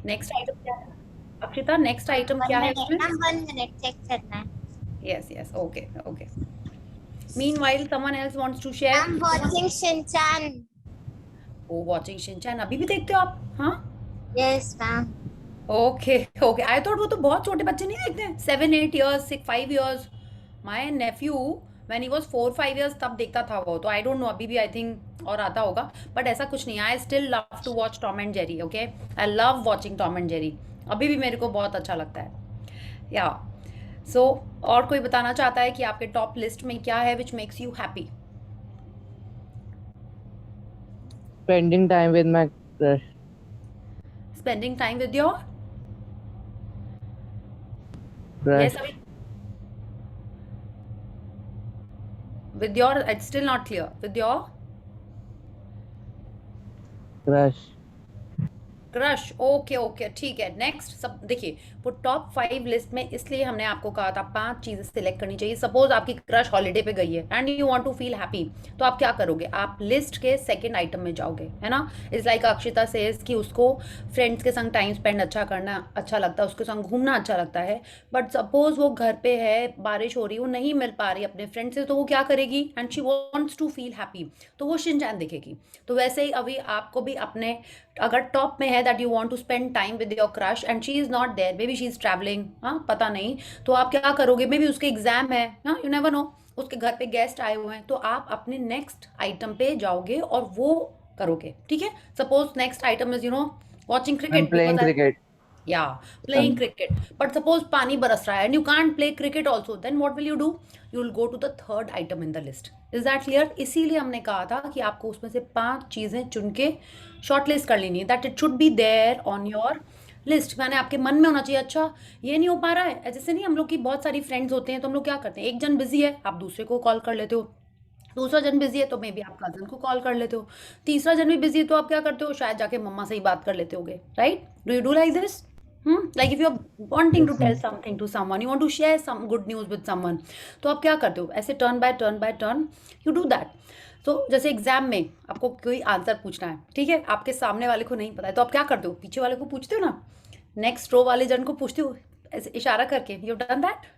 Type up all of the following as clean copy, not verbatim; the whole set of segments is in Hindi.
नेक्स्ट आइटम क्या है अक्षिता? नेक्स्ट आइटम वन क्या है मिनट उसमें? मैम, 1 मिनट चेक करना है। Yes yes, okay okay. Meanwhile someone else wants to share. I'm watching Shinchan. Oh watching Shinchan, अभी भी देखते हो आप? हाँ, Yes, ma'am. Okay okay. I thought वो तो बहुत छोटे बच्चे नहीं देखते हैं, 7 8 years 6 5 years। My Neiphiu when he was 4 5 years तब देखता था वो, तो आई डोंट नो अभी भी, आई थिंक और आता होगा, बट ऐसा कुछ नहीं। I still love to watch Tom and Jerry. Okay, I love watching Tom and Jerry, अभी भी मेरे को बहुत अच्छा लगता है या सो। और कोई बताना चाहता है कि आपके टॉप लिस्ट में क्या है which makes you happy? Spending time with my crush. Spending time with your, Crush. Yes अभी, with your, it's still not clear, with your Crush. Crush. Okay okay, ठीक है। नेक्स्ट सब देखिए, वो टॉप 5 लिस्ट में इसलिए हमने आपको कहा था 5 चीजें सिलेक्ट करनी चाहिए। सपोज आपकी क्रश हॉलीडे पे गई है and you want to feel happy, तो आप क्या करोगे? आप लिस्ट के सेकंड आइटम में जाओगे, है ना? इट्स लाइक अक्षिता सेज कि उसको फ्रेंड्स के संग टाइम स्पेंड अच्छा करना अच्छा लगता है, उसके संग घूमना अच्छा लगता है, बट सपोज वो घर पे है, बारिश हो रही, वो नहीं मिल पा रही अपने फ्रेंड से, तो वो क्या करेगी? And she wants to feel happy, तो वो शिनचैन देखेगी। तो वैसे ही अभी आपको भी अपने, अगर टॉप में है that you want to spend time with your crush and she is not there, maybe she is travelling, हाँ पता नहीं, तो आप क्या करोगे? मे बी उसके एग्जाम है, हाँ यू नेवर नो, उसके घर पे गेस्ट आए हुए हैं, तो आप अपने नेक्स्ट आइटम पे जाओगे और वो करोगे, ठीक है? Suppose next item is watching I'm cricket playing because cricket. या प्लेइंग क्रिकेट, बट सपोज पानी बरस रहा है and you can't play cricket also, then what will you do? You will go to the third item in the list. Is that clear? इसीलिए हमने कहा था कि आपको उसमें से 5 चीजें चुन के शॉर्ट लिस्ट कर लेनी है, that it should be there on your list. मैंने आपके मन में होना चाहिए, अच्छा ये नहीं हो पा रहा है, जैसे नहीं हम लोग की बहुत सारी फ्रेंड्स होते हैं, तो हम लोग क्या करते हैं, एक जन बिजी है आप दूसरे को कॉल कर लेते हो, दूसरा जन बिजी है तो मे बी आप कजन को कॉल कर लेते हो, तीसरा जन भी बिजी है तो आप क्या करते हो? शायद जाके मम्मा से ही बात कर लेते होगे, right? Do you do like this? Like if you are wanting to Yes, tell ma'am. Something to someone, you want to share some good news with someone, तो आप क्या करते हो? ऐसे turn by turn you do that. तो जैसे एग्जाम में आपको कोई आंसर पूछना है, ठीक है, आपके सामने वाले को नहीं पता है, तो आप क्या करते हो? पीछे वाले को पूछते हो ना, नेक्स्ट रो वाले जन को पूछते हो, ऐसे इशारा करके। You done that?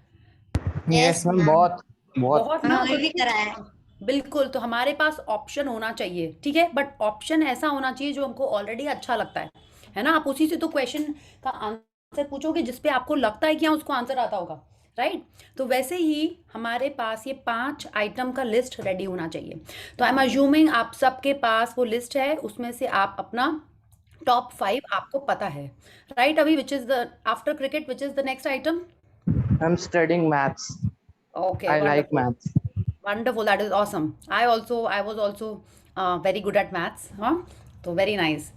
Yes, Yes, ma'am. ma'am. बहुत. बहुत हाँ, ना, तो वही भी देखिए, करा है। बिल्कुल, तो हमारे पास ऑप्शन होना चाहिए, ठीक है, बट ऑप्शन ऐसा होना चाहिए जो हमको ऑलरेडी अच्छा लगता है ना? आप उसी से तो क्वेश्चन का आंसर पूछोगे जिस पे आपको लगता है कि हाँ उसको आंसर आता होगा, राइट? तो वैसे ही हमारे पास ये 5 आइटम का लिस्ट रेडी होना चाहिए। तो आई एम अज्यूमिंग आप सबके पास वो लिस्ट है, उसमें से आप अपना टॉप 5 आपको पता है, राइट? अभी which is the, after cricket which is the next item? I'm studying maths. Okay, I like wonderful. maths. Wonderful, that is awesome. I was also very good at maths, हाँ, तो very nice।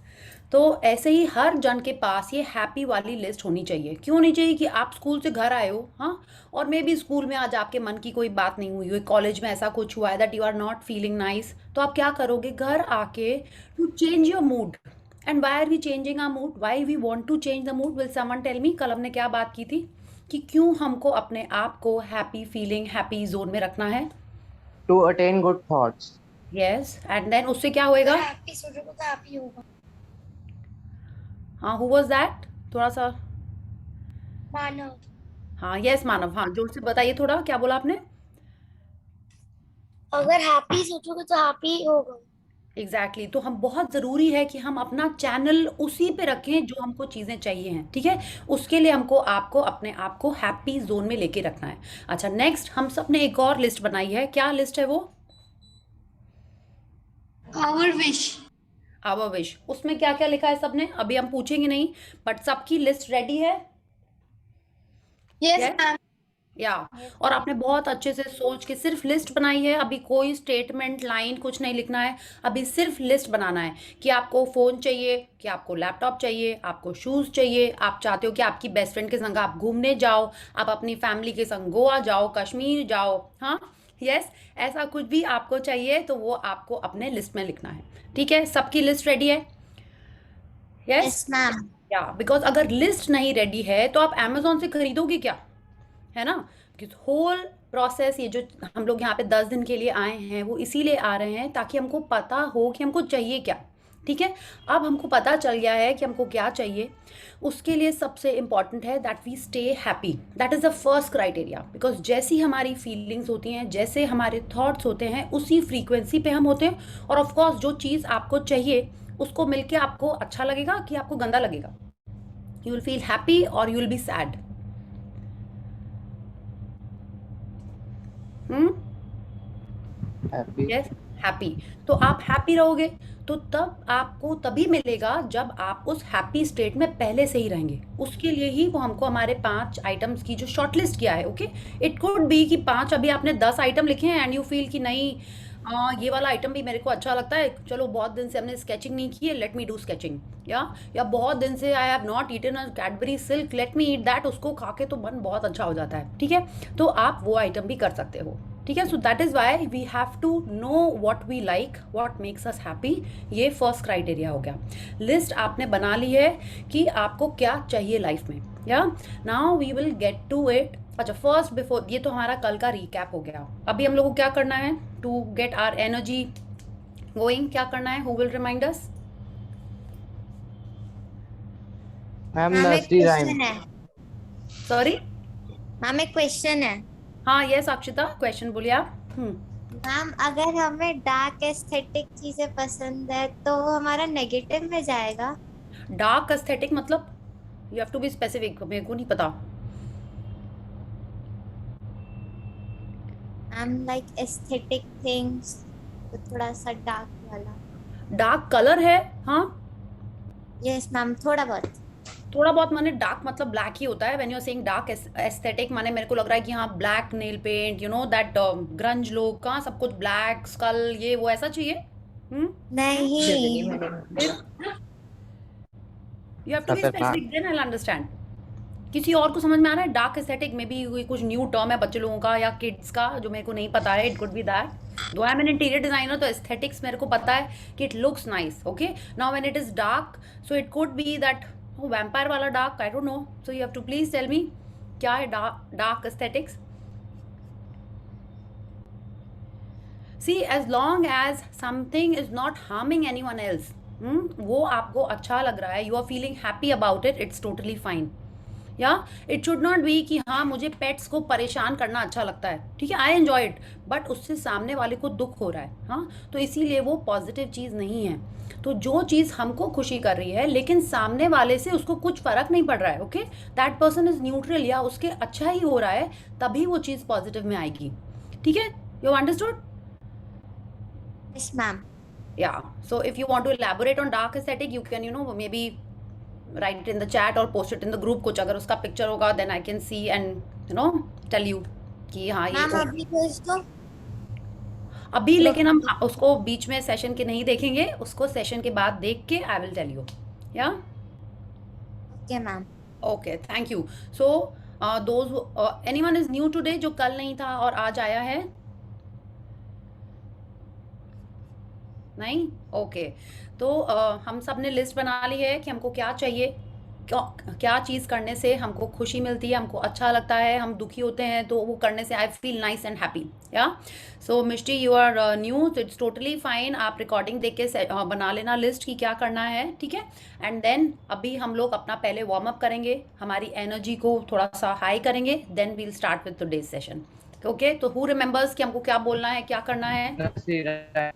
तो ऐसे ही हर जन के पास ये हैप्पी वाली लिस्ट होनी चाहिए। क्यों होनी चाहिए? कि आप स्कूल से घर आए हो, हाँ, और मे बी स्कूल में आज आपके मन की कोई बात नहीं हुई हुई, कॉलेज में ऐसा कुछ हुआ है that you are not feeling nice, तो आप क्या करोगे? घर आके to change your mood. And why are we changing our mood? Why we want to change the mood? Will someone tell me? कल हमने क्या बात की थी कि क्यों हमको अपने आप को हैप्पी फीलिंग, हैप्पी जोन में रखना है? To attain good thoughts. Yes, and then उससे क्या होएगा? हैप्पी सोचोगे तो हैप्पी होगा। हाँ, हु वाज दैट? थोड़ा सा, मानव। हाँ यस मानव, हाँ जोर से बताइए थोड़ा, क्या बोला आपने? अगर हैप्पी सोचोगे तो हैप्पी होगा। Exactly exactly। तो हम, बहुत ज़रूरी है कि हम अपना चैनल उसी पे रखें जो हमको चीज़ें चाहिए हैं, ठीक है? उसके लिए हमको आपको अपने आप को हैप्पी जोन में लेके रखना है। अच्छा, नेक्स्ट हम सब ने एक और लिस्ट बनाई है, क्या लिस्ट है वो? Our wish. Our wish. उसमें क्या क्या लिखा है सबने? अभी हम पूछेंगे नहीं, बट सबकी लिस्ट रेडी है? Yes yes ma'am. या और आपने बहुत अच्छे से सोच के सिर्फ लिस्ट बनाई है, अभी कोई स्टेटमेंट लाइन कुछ नहीं लिखना है, अभी सिर्फ लिस्ट बनाना है कि आपको फ़ोन चाहिए, कि आपको लैपटॉप चाहिए, आपको शूज़ चाहिए, आप चाहते हो कि आपकी बेस्ट फ्रेंड के संग आप घूमने जाओ, आप अपनी फैमिली के संग गोवा जाओ, कश्मीर जाओ, हाँ यस, ऐसा कुछ भी आपको चाहिए तो वो आपको अपने लिस्ट में लिखना है, ठीक है? सबकी लिस्ट रेडी है? Yes yes ma'am. या बिकॉज अगर लिस्ट नहीं रेडी है तो आप अमेजोन से खरीदोगे क्या, है ना? कि होल प्रोसेस, ये जो हम लोग यहाँ पे 10 दिन के लिए आए हैं वो इसीलिए आ रहे हैं ताकि हमको पता हो कि हमको चाहिए क्या, ठीक है, अब हमको पता चल गया है कि हमको क्या चाहिए। उसके लिए सबसे इम्पॉर्टेंट है that we stay happy. That is the first criteria, because जैसी हमारी फीलिंग्स होती हैं, जैसे हमारे थॉट्स होते हैं, उसी फ्रीक्वेंसी पे हम होते हैं। और ऑफ कोर्स जो चीज़ आपको चाहिए उसको मिलके आपको अच्छा लगेगा कि आपको गंदा लगेगा। यू विल फील हैप्पी और you will be sad. Happy. Yes, happy. तो आप हैप्पी रहोगे तो तब आपको तभी मिलेगा जब आप उस हैप्पी स्टेट में पहले से ही रहेंगे। उसके लिए ही वो हमको हमारे 5 आइटम्स की जो शॉर्टलिस्ट किया है। ओके, इट कुड बी कि 5 अभी आपने 10 आइटम लिखे हैं एंड यू फील कि नहीं, ये वाला आइटम भी मेरे को अच्छा लगता है, चलो बहुत दिन से हमने स्केचिंग नहीं की है, लेट मी डू स्केचिंग। या बहुत दिन से I have not eaten a Cadbury silk, let me eat that. उसको खा के तो मन बहुत अच्छा हो जाता है। ठीक है, तो आप वो आइटम भी कर सकते हो। ठीक है, so that is why we have to know what we like, what makes us happy. ये फर्स्ट क्राइटेरिया हो गया। लिस्ट आपने बना ली है कि आपको क्या चाहिए लाइफ में। Yeah now we will get to it. अच्छा, फर्स्ट बिफोर ये तो हमारा कल का रिकैप हो गया। अभी हम लोग को क्या करना है to get our energy going? क्या करना है? Who will remind us? Ma'am ma'am एक नर्सरी राइम. क्वेश्चन है। सॉरी। मैम एक क्वेश्चन है। हाँ यस अक्षिता, क्वेश्चन बोलिए आप। मैम अगर हमें डार्क एस्थेटिक चीजें पसंद है तो वो हमारा नेगेटिव में जाएगा। डार्क एस्थेटिक मतलब? You have to be specific, मेरे को नहीं पता। मैम लाइक एस्थेटिक थिंग्स तो थोड़ा सा डार्क वाला। डार्क कलर है? हाँ, यस मैम, थोड़ा बहुत। थोड़ा बहुत माने डार्क मतलब ब्लैक ही होता है। When you are saying dark aesthetic माने मेरे को लग रहा है कि हाँ black nail paint, you know that grunge look, कहाँ सब कुछ ब्लैक स्कल, ये वो ऐसा चाहिए। नहीं यू हैव टू बी खतरनाक. Specific, then I will understand. किसी और को समझ में आ रहा है डार्क एस्थेटिक में भी कोई कुछ न्यू टर्म है बच्चे लोगों का या किड्स का जो मेरे को नहीं पता है? It could B that. दो I am an interior designer तो एस्थेटिक्स मेरे को पता है कि it looks nice. Okay, now when it is dark so it could B that vampire वाला dark, I don't know. So you have to please tell me क्या है dark aesthetics. C as long as something is not harming any one else, वो आपको अच्छा लग रहा है, you are feeling happy about it, it's totally fine. या इट शुड नॉट बी कि हाँ मुझे पेट्स को परेशान करना अच्छा लगता है, ठीक है, आई एन्जॉय इट, बट उससे सामने वाले को दुख हो रहा है, हाँ, तो इसीलिए वो पॉजिटिव चीज़ नहीं है। तो जो चीज़ हमको खुशी कर रही है लेकिन सामने वाले से उसको कुछ फर्क नहीं पड़ रहा है, okay, that person is neutral या उसके अच्छा ही हो रहा है, तभी वो चीज़ पॉजिटिव में आएगी। ठीक है, you understood? Yes ma'am. Yeah, so if you want to elaborate on dark aesthetic you can, you know, maybe write it in the chat or post it in the group। कुछ अगर उसका पिक्चर होगा then I can see and you know tell you कि हाँ ये मैम तो अभी भेज दो। अभी, लेकिन हम उसको बीच में सेशन के नहीं देखेंगे, उसको सेशन के बाद देख के I will tell you। या okay ma'am. Okay, thank you. So those anyone is new today जो कल नहीं था और आज आया है? नहीं? ओके, तो हम सब ने लिस्ट बना ली है कि हमको क्या चाहिए, क्या चीज़ करने से हमको खुशी मिलती है, हमको अच्छा लगता है, हम दुखी होते हैं तो वो करने से I feel nice and happy. या सो मिष्टी यू आर न्यू तो इट्स टोटली फाइन, आप रिकॉर्डिंग देख के बना लेना लिस्ट की क्या करना है, ठीक है। एंड देन अभी हम लोग अपना पहले वार्म अप करेंगे, हमारी एनर्जी को थोड़ा सा हाई करेंगे, then we'll start with today's session. Okay, तो हु रिमेंबर्स कि हमको क्या बोलना है, क्या करना है? Nursery rhyme.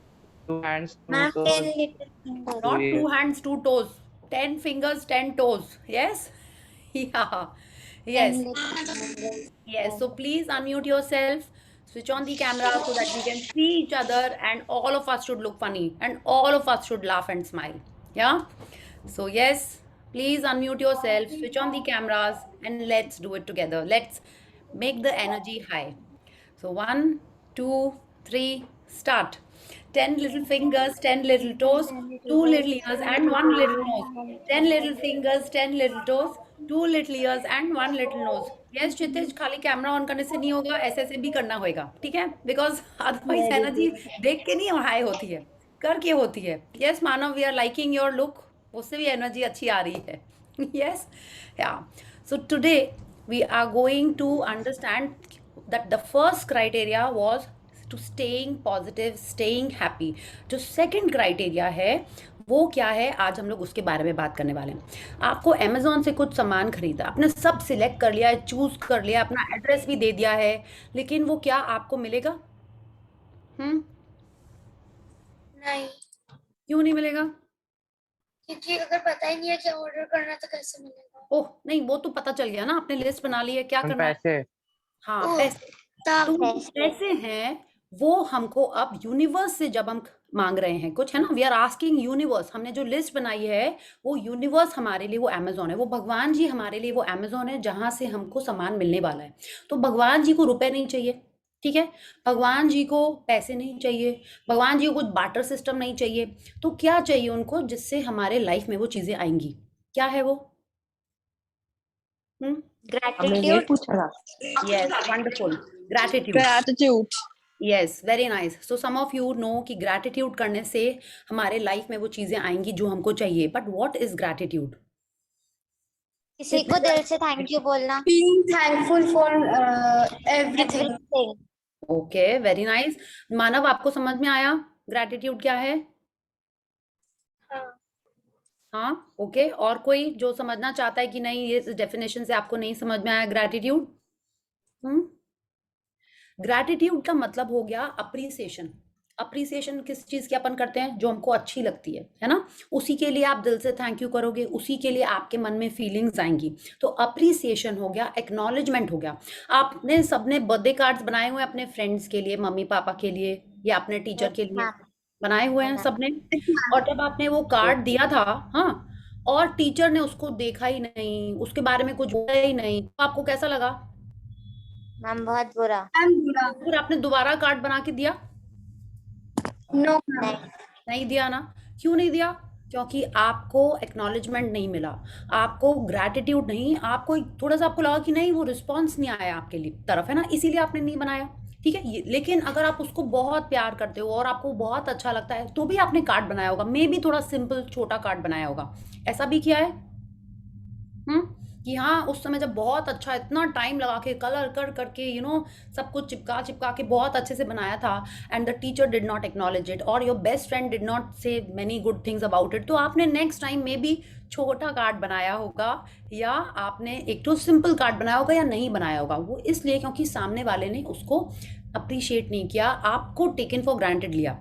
2 hands, 2 ma'am toes. 10 little finger. Not Yeah. 2 hands, 2 toes. 10 fingers, 10 toes. Yes? Yeah. 10 Yes. Little finger. Yes. So please unmute yourself. Switch on the camera so that we can see each other and all of us should look funny and all of us should laugh and smile. Yeah? So yes, please unmute yourself, switch on the cameras and let's do it together. Let's make the energy high. So 1, 2, 3, start. 10 little fingers, 10 little toes, 2 little ears and 1 little nose. 10 little fingers, 10 little toes, 2 little ears and 1 little nose. Yes, क्षितिज, खाली कैमरा ऑन करने से नहीं होगा, ऐसे ऐसे भी करना होगा, ठीक है, बिकॉज अदरवाइज एनर्जी देख के नहीं हाई होती है, करके होती है। Yes Manav, we are liking your look, उससे भी एनर्जी अच्छी आ रही है। Yes, yeah so today we are going to understand that the first criteria was to staying positive, staying happy। जो second criteria है वो क्या है, आज हम लोग उसके बारे में बात करने वाले हैं। आपको अमेज़न से कुछ सामान खरीदा, आपने सब सिलेक्ट कर लिया है, चूज़ कर लिया, अपना एड्रेस भी दे दिया है, लेकिन वो क्या आपको मिलेगा? हुँ? नहीं, क्यों नहीं मिलेगा? क्योंकि अगर पता ही नहीं है क्या ऑर्डर करना है तो कैसे मिलेगा? ओह! नहीं, वो तो पता चल गया ना, आपने लिस्ट बना ली है, क्या हम करना है? पैसे हाँ, ओह, पैसे। तो तब वो पैसे। पैसे हैं, वो हमको अब यूनिवर्स से जब हम माँग रहे हैं कुछ, है ना? वी आर आस्किंग यूनिवर्स, हमने जो लिस्ट बनाई है, वो यूनिवर्स हमारे लिए वो अमेज़न है, वो भगवान जी हमारे लिए वो अमेज़न है, जहाँ से हमको सामान मिलने वाला है। तो भगवान जी को रुपए नहीं चाहिए, ठीक है? भगवान जी को पैसे नहीं चाहिए, भगवान जी को कुछ बार्टर सिस्टम नहीं चाहिए, तो क्या चाहिए उनको जिससे हमारे लाइफ़ में वो चीज़ें आएँगी? क्या है वो? हुँ? हमने ये ग्रैटिट्यूड। पूछा था। Yes, wonderful. Gratitude. Gratitude. Yes, very nice. So some of you know कि gratitude करने से हमारे लाइफ में वो चीजें आएंगी जो हमको चाहिए. But what is gratitude? किसी को दिल से थैंक यू बोलना। being thankful for everything. Everything. Okay, very nice. मानव, आपको समझ में आया gratitude क्या है? हाँ, हाँ, ओके। और कोई जो समझना चाहता है कि नहीं, ये डेफिनेशन से आपको नहीं समझ में आया ग्रैटिट्यूड? ग्रैटिट्यूड का मतलब हो गया अप्रिसिएशन। अप्रिसिएशन किस चीज़ की अपन करते हैं? जो हमको अच्छी लगती है ना? उसी के लिए आप दिल से थैंक यू करोगे, उसी के लिए आपके मन में फीलिंग्स आएंगी। तो अप्रिसिएशन हो गया, एक्नॉलेजमेंट हो गया। आपने सबने बर्थडे कार्ड्स बनाए हुए हैं अपने फ्रेंड्स के लिए, मम्मी पापा के लिए, या अपने टीचर के लिए बनाए हुए हैं सबने। और जब आपने वो कार्ड दिया था, हाँ, और टीचर ने उसको देखा ही नहीं, उसके बारे में कुछ बोला ही नहीं, तो आपको कैसा लगा? मैम बहुत बुरा। फिर आपने दोबारा कार्ड बना के दिया? no, नहीं। नहीं दिया ना? क्यों नहीं दिया? क्योंकि आपको एक्नॉलेजमेंट नहीं मिला, आपको ग्रैटिट्यूड नहीं, आपको थोड़ा सा आपको लगा कि नहीं, वो रिस्पॉन्स नहीं आया आपके लिए तरफ, है ना? इसीलिए आपने नहीं बनाया, ठीक है? लेकिन अगर आप उसको बहुत प्यार करते हो और आपको बहुत अच्छा लगता है, तो भी आपने कार्ड बनाया होगा, मे बी थोड़ा सिंपल छोटा कार्ड बनाया होगा। ऐसा भी किया है कि हाँ, उस समय जब बहुत अच्छा इतना टाइम लगा के कलर कर करके सब कुछ चिपका चिपका के बहुत अच्छे से बनाया था, and the teacher did not acknowledge it, और your best friend did not से many good things about it, तो आपने नेक्स्ट टाइम में भी छोटा कार्ड बनाया होगा, या आपने एक तो सिंपल कार्ड बनाया होगा, या नहीं बनाया होगा। वो इसलिए क्योंकि सामने वाले ने उसको अप्रिशिएट नहीं किया, आपको टेकन फॉर ग्रांटेड लिया,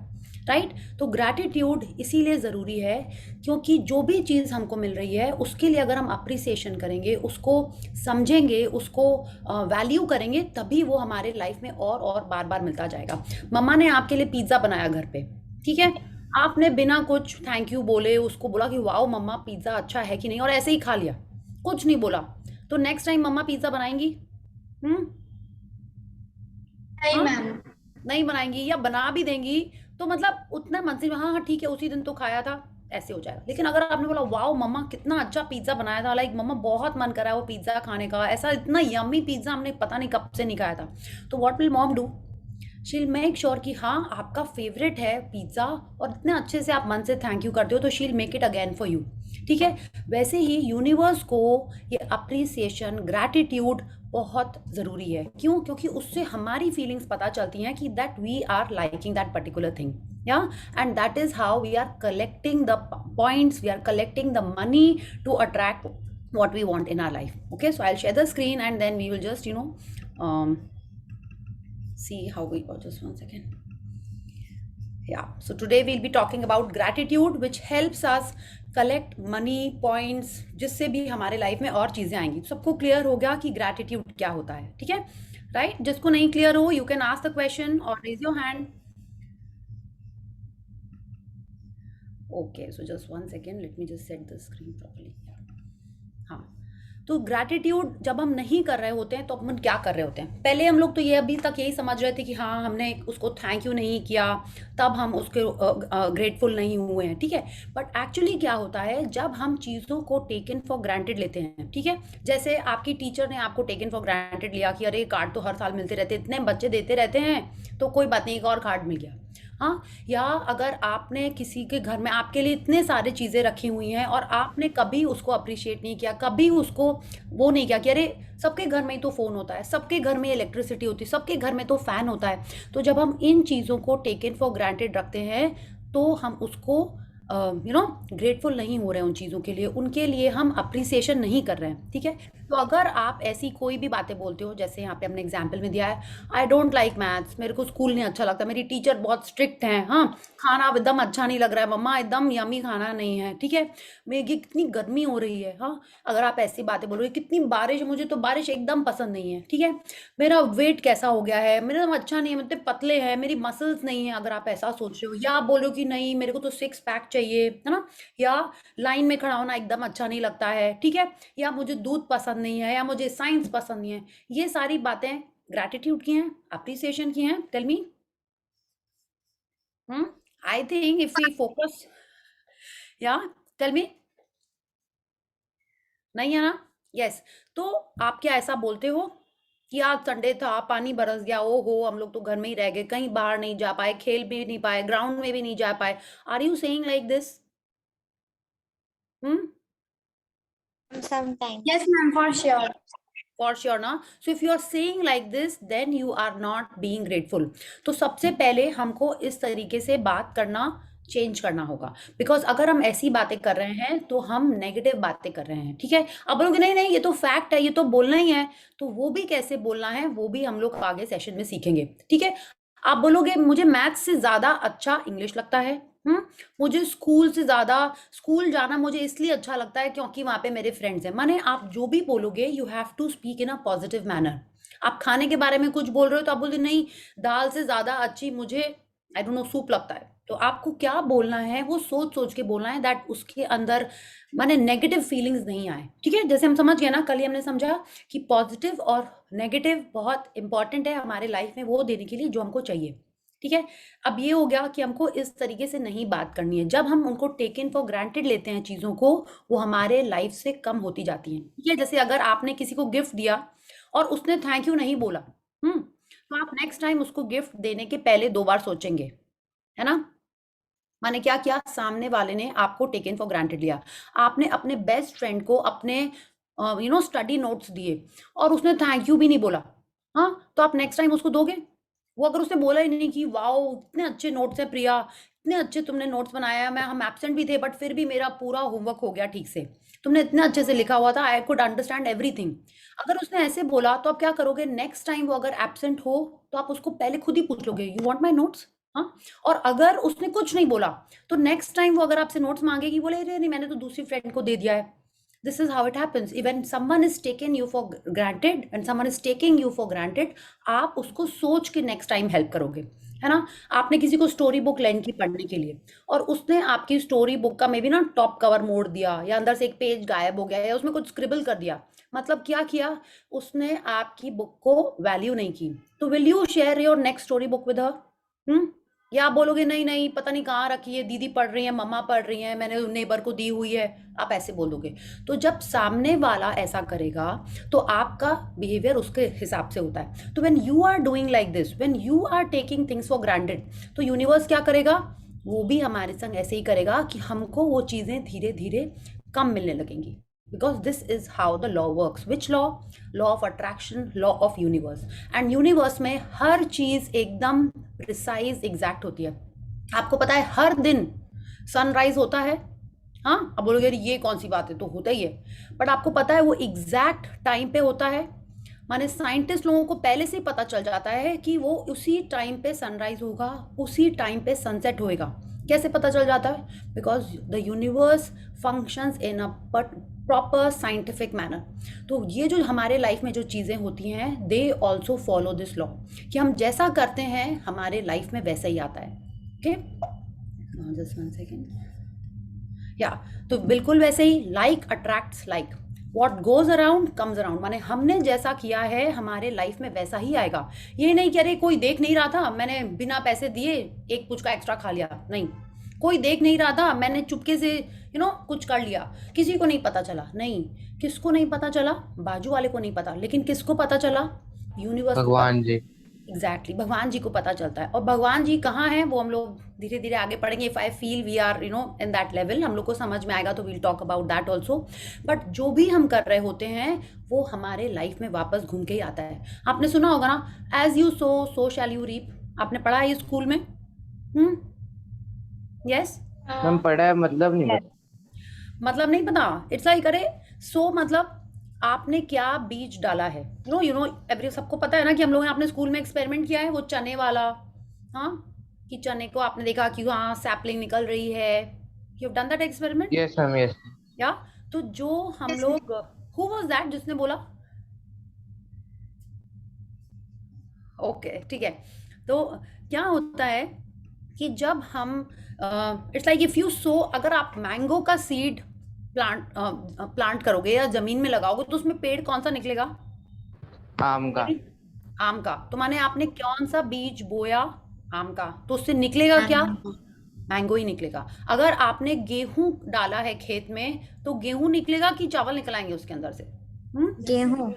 राइट? तो ग्रैटिट्यूड इसीलिए ज़रूरी है क्योंकि जो भी चीज़ हमको मिल रही है उसके लिए अगर हम अप्रिसिएशन करेंगे, उसको समझेंगे, उसको वैल्यू करेंगे, तभी वो हमारे लाइफ में और बार बार मिलता जाएगा। मम्मा ने आपके लिए पिज़्ज़ा बनाया घर पे, ठीक है? आपने बिना कुछ थैंक यू बोले उसको बोला कि वाओ मम्मा पिज़्ज़ा अच्छा है कि नहीं, और ऐसे ही खा लिया, कुछ नहीं बोला, तो नेक्स्ट टाइम मम्मा पिज़्ज़ा बनाएंगी? नहीं हाँ? मैम, नहीं बनाएंगी, या बना भी देंगी तो मतलब उतना मन से हाँ हाँ ठीक है, उसी दिन तो खाया था, ऐसे हो जाएगा। लेकिन अगर आपने बोला वाओ मम्मा कितना अच्छा पिज्ज़ा बनाया था, लाइक मम्मा बहुत मन करा है वो पिज्ज़ा खाने का, ऐसा इतना यम्मी पिज्ज़ा हमने पता नहीं कब से नहीं खाया था, तो what will mom do? She will make sure कि हाँ आपका फेवरेट है पिज्ज़ा, और इतने अच्छे से आप मन से थैंक यू करते हो, तो she will make it again for you, ठीक है? वैसे ही यूनिवर्स को ये अप्रिसिएशन, ग्रैटिट्यूड बहुत ज़रूरी है। क्यों? क्योंकि उससे हमारी फीलिंग्स पता चलती हैं कि that we are liking that particular thing, yeah, and that is how we are collecting the points, we are collecting the money to attract what we want in our life. Okay, so I'll share the screen and then we will just see how we go. Just one second. Yeah, so today we'll be talking about gratitude, which helps us collect money points, जिससे भी हमारे लाइफ में और चीज़ें आएंगी। सबको क्लियर हो गया कि gratitude क्या होता है, ठीक है? राइट? जिसको नहीं क्लियर हो, you can ask the question or raise your hand. Okay, so just one second, let me just set the screen properly. हाँ, तो ग्रैटिट्यूड जब हम नहीं कर रहे होते हैं तो अपन क्या कर रहे होते हैं? पहले हम लोग तो ये अभी तक यही समझ रहे थे कि हाँ हमने उसको थैंक यू नहीं किया, तब हम उसके ग्रेटफुल नहीं हुए हैं, ठीक है? बट एक्चुअली क्या होता है, जब हम चीज़ों को टेकन फॉर ग्रांटेड लेते हैं, ठीक है? जैसे आपकी टीचर ने आपको टेकन फॉर ग्रांटेड लिया कि अरे कार्ड तो हर साल मिलते रहते, इतने बच्चे देते रहते हैं, तो कोई बात नहीं, एक और कार्ड मिल गया, हाँ? या अगर आपने किसी के घर में आपके लिए इतने सारे चीज़ें रखी हुई हैं और आपने कभी उसको अप्रिशिएट नहीं किया, कभी उसको वो नहीं किया कि अरे सबके घर में ही तो फ़ोन होता है, सबके घर में इलेक्ट्रिसिटी होती है, सबके घर में तो फ़ैन होता है, तो जब हम इन चीज़ों को टेकन फॉर ग्रांटेड रखते हैं तो हम उसको ग्रेटफुल नहीं हो रहे हैं उन चीज़ों के लिए, उनके लिए हम अप्रिसिएशन नहीं कर रहे हैं, ठीक है। तो अगर आप ऐसी कोई भी बातें बोलते हो, जैसे यहाँ पे हमने एग्जाम्पल में दिया है, आई डोंट लाइक मैथ्स, मेरे को स्कूल नहीं अच्छा लगता, मेरी टीचर बहुत स्ट्रिक्ट है, हाँ, खाना एकदम अच्छा नहीं लग रहा है मम्मा, एकदम यमी खाना नहीं है, ठीक है, मेरी कितनी गर्मी हो रही है, हाँ, अगर आप ऐसी बातें बोलोगे, कितनी बारिश, मुझे तो बारिश एकदम पसंद नहीं है, ठीक है, मेरा वेट कैसा हो गया है, मेरा अच्छा नहीं है, मतलब पतले हैं, मेरी मसल्स नहीं है, अगर आप ऐसा सोच रहे हो, या आप बोलो कि नहीं मेरे को तो सिक्स पैक चाहिए, है ना, या लाइन में खड़ा होना एकदम अच्छा नहीं लगता है, ठीक है, या मुझे दूध पसंद नहीं है, या मुझे साइंस पसंद नहीं है, ये सारी बातें ग्रैटिट्यूड की हैं, अप्रिसिएशन की हैं, tell me. I think if we focus, yeah tell me, नहीं है ना, यस। तो आप क्या ऐसा बोलते हो कि आज संडे था, पानी बरस गया, ओ हो हम लोग तो घर में ही रह गए, कहीं बाहर नहीं जा पाए, खेल भी नहीं पाए, ग्राउंड में भी नहीं जा पाए, are you saying like this? Hmm Sometimes. Yes, ma'am, for sure. For sure ना। सो if you are saying like this then you are not being grateful. तो सबसे पहले हमको इस तरीके से बात करना चेंज करना होगा, बिकॉज अगर हम ऐसी बातें कर रहे हैं तो हम नेगेटिव बातें कर रहे हैं, ठीक है। अब बोलोगे नहीं नहीं ये तो फैक्ट है, ये तो बोलना ही है, तो वो भी कैसे बोलना है वो भी हम लोग आगे सेशन में सीखेंगे, ठीक है। आप बोलोगे मुझे मैथ्स से ज्यादा अच्छा इंग्लिश लगता है, मुझे स्कूल से ज्यादा, स्कूल जाना मुझे इसलिए अच्छा लगता है क्योंकि वहां पे मेरे फ्रेंड्स हैं, माने आप जो भी बोलोगे you have to speak in a positive manner. आप खाने के बारे में कुछ बोल रहे हो तो आप बोलते नहीं दाल से ज्यादा अच्छी मुझे आई डोंट नो सूप लगता है, तो आपको क्या बोलना है वो सोच सोच के बोलना है, दैट उसके अंदर माने नेगेटिव फीलिंग्स नहीं आए, ठीक है। जैसे हम समझ गए ना, कल ही हमने समझा कि पॉजिटिव और नेगेटिव बहुत इंपॉर्टेंट है हमारे लाइफ में वो देने के लिए जो हमको चाहिए, ठीक है। अब ये हो गया कि हमको इस तरीके से नहीं बात करनी है, जब हम उनको टेकन फॉर ग्रांटेड लेते हैं चीज़ों को, वो हमारे लाइफ से कम होती जाती हैं, ठीक है। जैसे अगर आपने किसी को गिफ्ट दिया और उसने थैंक यू नहीं बोला, तो आप नेक्स्ट टाइम उसको गिफ्ट देने के पहले 2 बार सोचेंगे, है ना। माने क्या किया, सामने वाले ने आपको टेकन फॉर ग्रांटेड लिया, आपने अपने बेस्ट फ्रेंड को अपने स्टडी नोट्स दिए और उसने थैंक यू भी नहीं बोला, हाँ, तो आप नेक्स्ट टाइम उसको दोगे? वो अगर उसने बोला ही नहीं कि वाओ इतने अच्छे नोट्स हैं प्रिया, इतने अच्छे तुमने नोट्स बनाया, मैं हम एब्सेंट भी थे बट फिर भी मेरा पूरा होमवर्क हो गया ठीक से, तुमने इतने अच्छे से लिखा हुआ था, आई कुड अंडरस्टैंड एवरीथिंग, अगर उसने ऐसे बोला तो आप क्या करोगे, नेक्स्ट टाइम वो अगर एब्सेंट हो तो आप उसको पहले खुद ही पूछ लोगे यू वांट माय नोट्स, हाँ। और अगर उसने कुछ नहीं बोला तो नेक्स्ट टाइम वो अगर आपसे नोट्स मांगेगी, बोले अरे नहीं मैंने तो दूसरी फ्रेंड को दे दिया है। This is how it happens. When someone is taken you for granted and someone is taking you for granted, आप उसको सोच के नेक्स्ट टाइम हेल्प करोगे, है ना। आपने किसी को स्टोरी बुक लेने की पढ़ने के लिए और उसने आपकी स्टोरी बुक का मे बी ना टॉप कवर मोड़ दिया या अंदर से एक पेज गायब हो गया या उसमें कुछ स्क्रिबल कर दिया, मतलब क्या किया उसने, आपकी बुक को वैल्यू नहीं की, तो will you share your next story book with her? या आप बोलोगे नहीं नहीं पता नहीं कहाँ रखी है, दीदी पढ़ रही है, मम्मा पढ़ रही है, मैंने नेबर को दी हुई है, आप ऐसे बोलोगे। तो जब सामने वाला ऐसा करेगा तो आपका बिहेवियर उसके हिसाब से होता है। तो when you are doing like this, when you are taking things for granted, तो यूनिवर्स क्या करेगा, वो भी हमारे संग ऐसे ही करेगा कि हमको वो चीज़ें धीरे धीरे कम मिलने लगेंगी, because this is how the law works. Which law? Law of attraction, law of universe. And universe में हर चीज एकदम प्रिसाइज एग्जैक्ट होती है। आपको पता है हर दिन सनराइज होता है, हाँ, अब बोलोगे यार ये कौन सी बात है, तो होता ही है, बट आपको पता है वो एग्जैक्ट टाइम पे होता है, माने साइंटिस्ट लोगों को पहले से ही पता चल जाता है कि वो उसी टाइम पे सनराइज होगा, उसी टाइम पे सनसेट होएगा। कैसे पता चल जाता है? Because the universe functions in a proper scientific manner. तो ये जो हमारे लाइफ में जो चीज़ें होती हैं they also follow this law, कि हम जैसा करते हैं हमारे लाइफ में वैसा ही आता है। Okay, just 1 second. या तो बिल्कुल वैसे ही like attracts like, what goes around comes around, माने हमने जैसा किया है हमारे लाइफ में वैसा ही आएगा। ये नहीं कि अरे कोई देख नहीं रहा था मैंने बिना पैसे दिए एक पुचका एक्स्ट्रा खा लिया, नहीं, कोई देख नहीं रहा था मैंने चुपके से कुछ कर लिया, किसी को नहीं पता चला, नहीं, किसको नहीं पता चला, बाजू वाले को नहीं पता, लेकिन किसको पता चला, यूनिवर्स, भगवान जी, एग्जैक्टली भगवान जी को पता चलता है। और भगवान जी कहाँ हैं वो हम लोग धीरे धीरे आगे पढ़ेंगे। If I feel we are in that level, हम लोग को समझ में आएगा तो we'll talk about that also. But जो भी हम कर रहे होते हैं वो हमारे लाइफ में वापस घूम के ही आता है। आपने सुना होगा ना, as you sow so shall you reap, आपने पढ़ा है ये स्कूल में? यस, मैम पढ़ा है, मतलब नहीं Yes. पता। मतलब नहीं पता, इट्स लाइक अरे सो मतलब आपने क्या बीज डाला है, यू नो एवरी सबको पता है ना कि हम लोगों ने अपने स्कूल में एक्सपेरिमेंट किया है वो चने वाला। हाँ, कि चने को आपने देखा कि हाँ सैपलिंग निकल रही है। You have done that experiment yes ma'am, yes. या? तो जो हम लोग, हु वाज दैट जिसने बोला? ओके ठीक है। तो क्या होता है कि जब हम it's like if you so, अगर आप मैंगो का सीड प्लांट करोगे या जमीन में लगाओगे तो उसमें पेड़ कौन सा निकलेगा? आम का। आम का। तो माने आपने कौन सा बीज बोया? आम का। तो उससे निकलेगा क्या? मैंगो ही निकलेगा। अगर आपने गेहूं डाला है खेत में तो गेहूं निकलेगा कि चावल निकल आएंगे उसके अंदर से? गेहूं।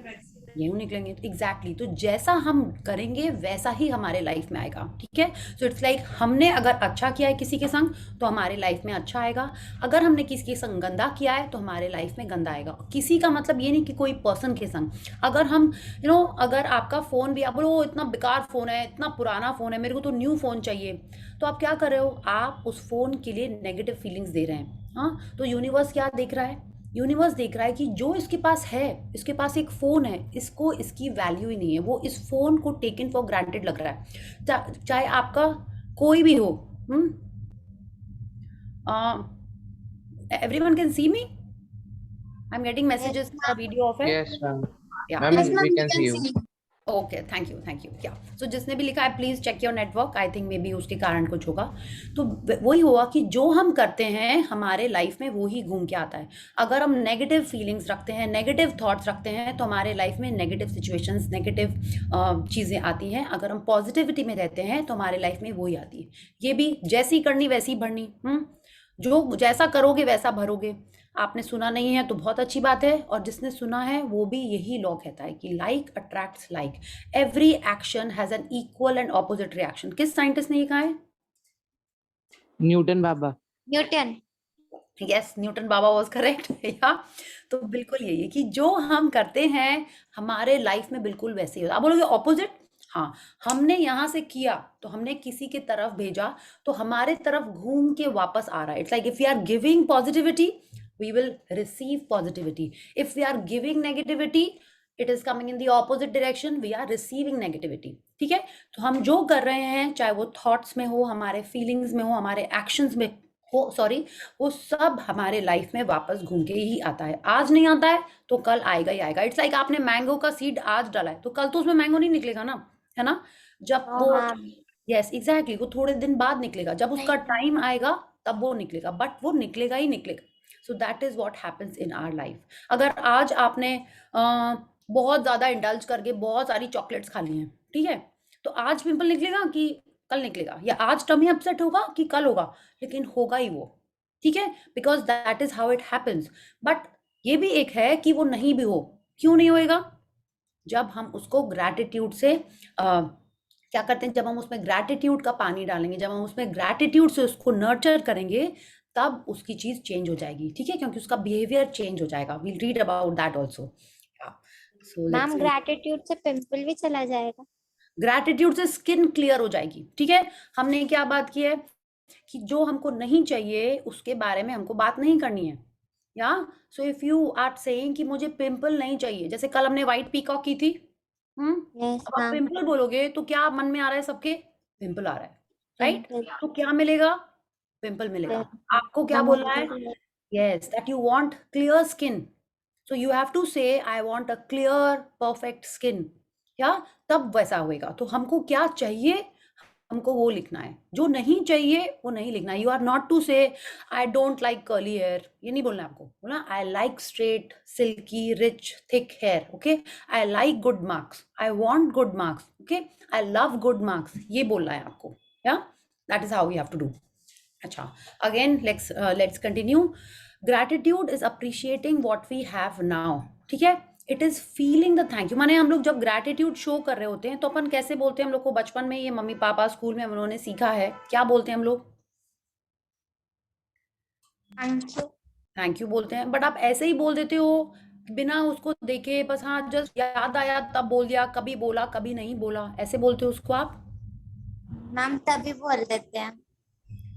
गेहूं निकलेंगे। तो एग्जैक्टली तो जैसा हम करेंगे वैसा ही हमारे लाइफ में आएगा। ठीक है। सो इट्स लाइक हमने अगर अच्छा किया है किसी के संग तो हमारे लाइफ में अच्छा आएगा। अगर हमने किसी के संग गंदा किया है तो हमारे लाइफ में गंदा आएगा। किसी का मतलब ये नहीं कि कोई पर्सन के संग। अगर हम अगर आपका फोन भी, आप बोलो इतना बेकार फोन है, इतना पुराना फोन है, मेरे को तो न्यू फोन चाहिए, तो आप क्या कर रहे हो? आप उस फोन के लिए नेगेटिव फीलिंग्स दे रहे हैं। हाँ, तो यूनिवर्स क्या देख रहा है? यूनिवर्स देख रहा है कि जो इसके पास है, इसके पास एक फ़ोन है, इसको इसकी वैल्यू ही नहीं है, वो इस फ़ोन को टेकन फॉर ग्रांटेड लग रहा है। चाहे आपका कोई भी हो। Everyone can see me? I am getting yes messages, ma'am. Video of है। Yes ma'am. या ma'am yes we ma'am, we can can see you. C. Okay, thank you thank you. या सो जिसने भी लिखा है please check your network, I think may be उसके कारण कुछ होगा। तो वही हुआ कि जो हम करते हैं हमारे लाइफ में वो ही घूम के आता है। अगर हम नेगेटिव फीलिंग्स रखते हैं, नेगेटिव थॉट्स रखते हैं, तो हमारे लाइफ में नेगेटिव सिचुएशंस, नेगेटिव चीज़ें आती हैं। अगर हम पॉजिटिविटी में रहते हैं तो हमारे लाइफ में वही आती है। ये भी जैसी करनी वैसी भरनी। जो जैसा करोगे वैसा भरोगे। आपने सुना नहीं है तो बहुत अच्छी बात है, और जिसने सुना है वो भी यही लॉ कहता है कि like attracts like. Every action has an equal and opposite reaction. किस साइंटिस्ट ने ये कहा है? Newton Baba. Newton. Yes, Newton Baba was correct. या तो बिल्कुल यही है कि जो हम करते हैं हमारे लाइफ में बिल्कुल वैसे ही होता है। आप बोलोगे ऑपोजिट? हाँ, हमने यहाँ से किया तो हमने किसी की तरफ भेजा तो हमारे तरफ घूम के वापस आ रहा है। It's like if we are giving positivity we will receive positivity. If we are giving negativity, it is coming in the opposite direction, we are receiving negativity. ठीक है। तो हम जो कर रहे हैं, चाहे वो थॉट्स में हो, हमारे फीलिंग्स में हो, हमारे एक्शंस में हो, सॉरी, वो सब हमारे लाइफ में वापस घूम के ही आता है। आज नहीं आता है तो कल आएगा ही आएगा। इट्स लाइक आपने मैंगो का सीड आज डाला है तो कल तो उसमें मैंगो नहीं निकलेगा ना, है ना? जब नो वो, मैम। यस एग्जैक्टली, वो थोड़े दिन बाद निकलेगा, जब उसका नहीं। टाइम आएगा तब वो निकलेगा, बट वो निकलेगा ही निकलेगा। So that is what happens in our life. अगर आज आपने बहुत ज्यादा इंडल्ज करके बहुत सारी चॉकलेट्स खा ली हैं, ठीक है, तो आज पिंपल निकलेगा कि कल निकलेगा? या आज टमी अपसेट होगा कि कल होगा? लेकिन होगा ही वो। ठीक है, because that is how it happens. But ये भी एक है कि वो नहीं भी हो। क्यों नहीं होएगा? जब हम उसको ग्रैटिट्यूड से क्या करते हैं, जब हम उसमें ग्रैटिट्यूड का पानी डालेंगे, जब हम उसमें ग्रैटिट्यूड से उसको नर्चर करेंगे, तब उसकी चीज चेंज हो जाएगी। ठीक है, क्योंकि उसका बिहेवियर चेंज हो जाएगा। We'll read about that also. So ma'am gratitude से पिंपल भी चला जाएगा? ग्रैटिट्यूड से स्किन क्लियर हो जाएगी। ठीक है, हमने क्या बात की है कि जो हमको नहीं चाहिए उसके बारे में हमको बात नहीं करनी है। Yeah so if you are saying कि मुझे पिंपल नहीं चाहिए, जैसे कल हमने व्हाइट पीकॉक की थी। यस अब आप मैम। पिंपल बोलोगे तो क्या मन में आ रहा है? सबके पिंपल आ रहा है, राइट? पिंपल। तो क्या मिलेगा? पिंपल मिलेगा। आपको क्या बोलना है? yes, that you want clear skin, so you have to say I want a clear perfect skin। क्या? तब वैसा होएगा। तो हमको क्या चाहिए हमको वो लिखना है, जो नहीं चाहिए वो नहीं लिखना है। यू आर नॉट टू से I don't like curly hair, ये नहीं बोलना है आपको। बोलना I like straight silkie rich thick hair. Okay, I like good marks, I want good marks, okay, I love good marks, ये बोलना है आपको। या that is how you have to do. अच्छा, again let's continue. Gratitude is appreciating what we have now. ठीक है, it is feeling the thank you. माने हम लोग जब ग्रैटिट्यूड शो कर रहे होते हैं तो अपन कैसे बोलते हैं? हम लोग को बचपन में ये मम्मी पापा स्कूल में उन्होंने सीखा है, क्या बोलते हैं हम लोग? Thank you. थैंक यू बोलते हैं। बट आप ऐसे ही बोल देते हो बिना उसको देखे, बस हाँ जस्ट याद आया तब बोल दिया, कभी बोला कभी नहीं बोला, ऐसे बोलते हो उसको आप? मैम तभी बोल देते हैं।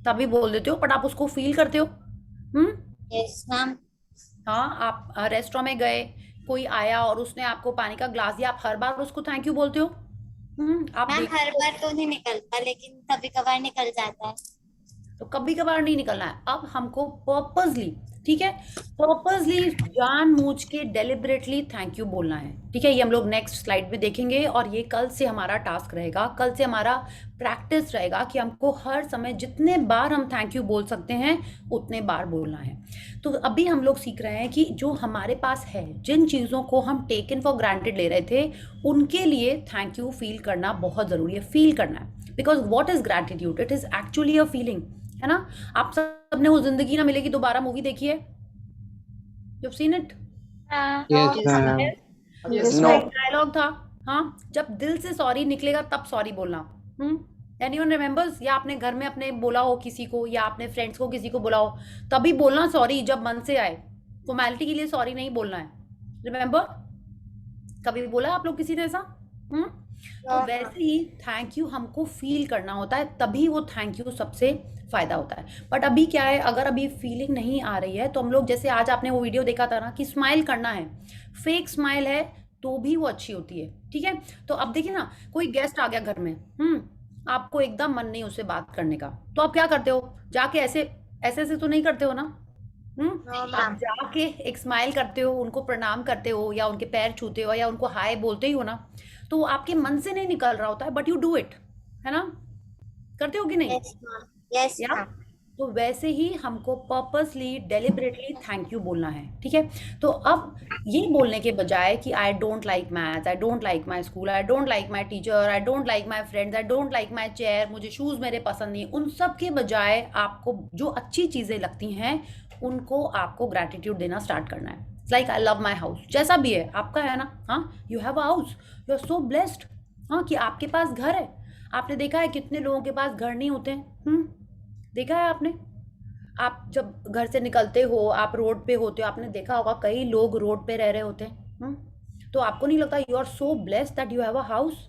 तभी बोल देते हो, बट आप उसको फील करते हो। Yes ma'am. हाँ, आप रेस्टोरेंट में गए, कोई आया और उसने आपको पानी का ग्लास दिया, आप हर बार उसको थैंक यू बोलते हो? आप मैम हर देखो, बार तो नहीं निकलता, लेकिन कभी कभार निकल जाता है। तो कभी कभार नहीं निकलना है। अब हमको पर्पसली, ठीक है, पर्पसली जानबूझ के डेलिबरेटली थैंक यू बोलना है। ठीक है, ये हम लोग नेक्स्ट स्लाइड में देखेंगे, और ये कल से हमारा टास्क रहेगा, कल से हमारा प्रैक्टिस रहेगा कि हमको हर समय जितने बार हम थैंक यू बोल सकते हैं उतने बार बोलना है। तो अभी हम लोग सीख रहे हैं कि जो हमारे पास है, जिन चीज़ों को हम टेकन फॉर ग्रांटेड ले रहे थे, उनके लिए थैंक यू फील करना बहुत ज़रूरी है, फील करना है। Because what is gratitude? It is actually a feeling, है ना। आप सबने वो जिंदगी ना मिलेगी दोबारा मूवी देखी है? You seen it? हाँ Yes, Yes, ma'am. ma'am. उसमें एक डायलॉग था, हाँ, जब दिल से सॉरी निकलेगा तब सॉरी बोलना। Anyone remembers? या आपने घर में अपने बोला हो किसी को, या अपने फ्रेंड्स को किसी को बोला हो, तभी बोलना सॉरी जब मन से आए, फॉर्मेलिटी के लिए सॉरी नहीं बोलना है। रिमेम्बर? कभी बोला आप लोग किसी ने ऐसा? तो वैसे ही थैंक यू हमको फील करना होता है, तभी वो थैंक यू सबसे फायदा होता है। बट अभी क्या है, अगर अभी फीलिंग नहीं आ रही है तो हम लोग, जैसे आज आपने वो वीडियो देखा था ना कि स्माइल करना है, फेक स्माइल है तो भी वो अच्छी होती है। ठीक है, तो अब देखिए ना, कोई गेस्ट आ गया घर में, आपको एकदम मन नहीं उससे बात करने का, तो आप क्या करते हो? जाके ऐसे ऐसे ऐसे तो नहीं करते हो ना। No, आप ma'am. जाके एक स्माइल करते हो, उनको प्रणाम करते हो, या उनके पैर छूते हो, या उनको हाय बोलते ही हो ना। तो वो आपके मन से नहीं निकल रहा होता है, बट यू डू इट, है ना। करते हो कि नहीं? Yes, ma'am. Yes, या ma'am. तो वैसे ही हमको पर्पसली डेलिबरेटली थैंक यू बोलना है। ठीक है, तो अब ये बोलने के बजाय कि I don't like maths, I don't like my school, I don't like my teacher, I don't like my friends, I don't like my chair, मुझे शूज़ मेरे पसंद नहीं, उन सब के बजाय आपको जो अच्छी चीज़ें लगती हैं उनको आपको ग्रैटिट्यूड देना स्टार्ट करना है। Like I love my house, जैसा भी है आपका, है ना। हाँ, you have a house, you are so blessed, हाँ, कि आपके पास घर है। आपने देखा है कितने लोगों के पास घर नहीं होते हैं? देखा है आपने? आप जब घर से निकलते हो, आप रोड पे होते हो, आपने देखा होगा कई लोग रोड पे रह रहे होते हैं। तो आपको नहीं लगता you are so blessed that you have a house?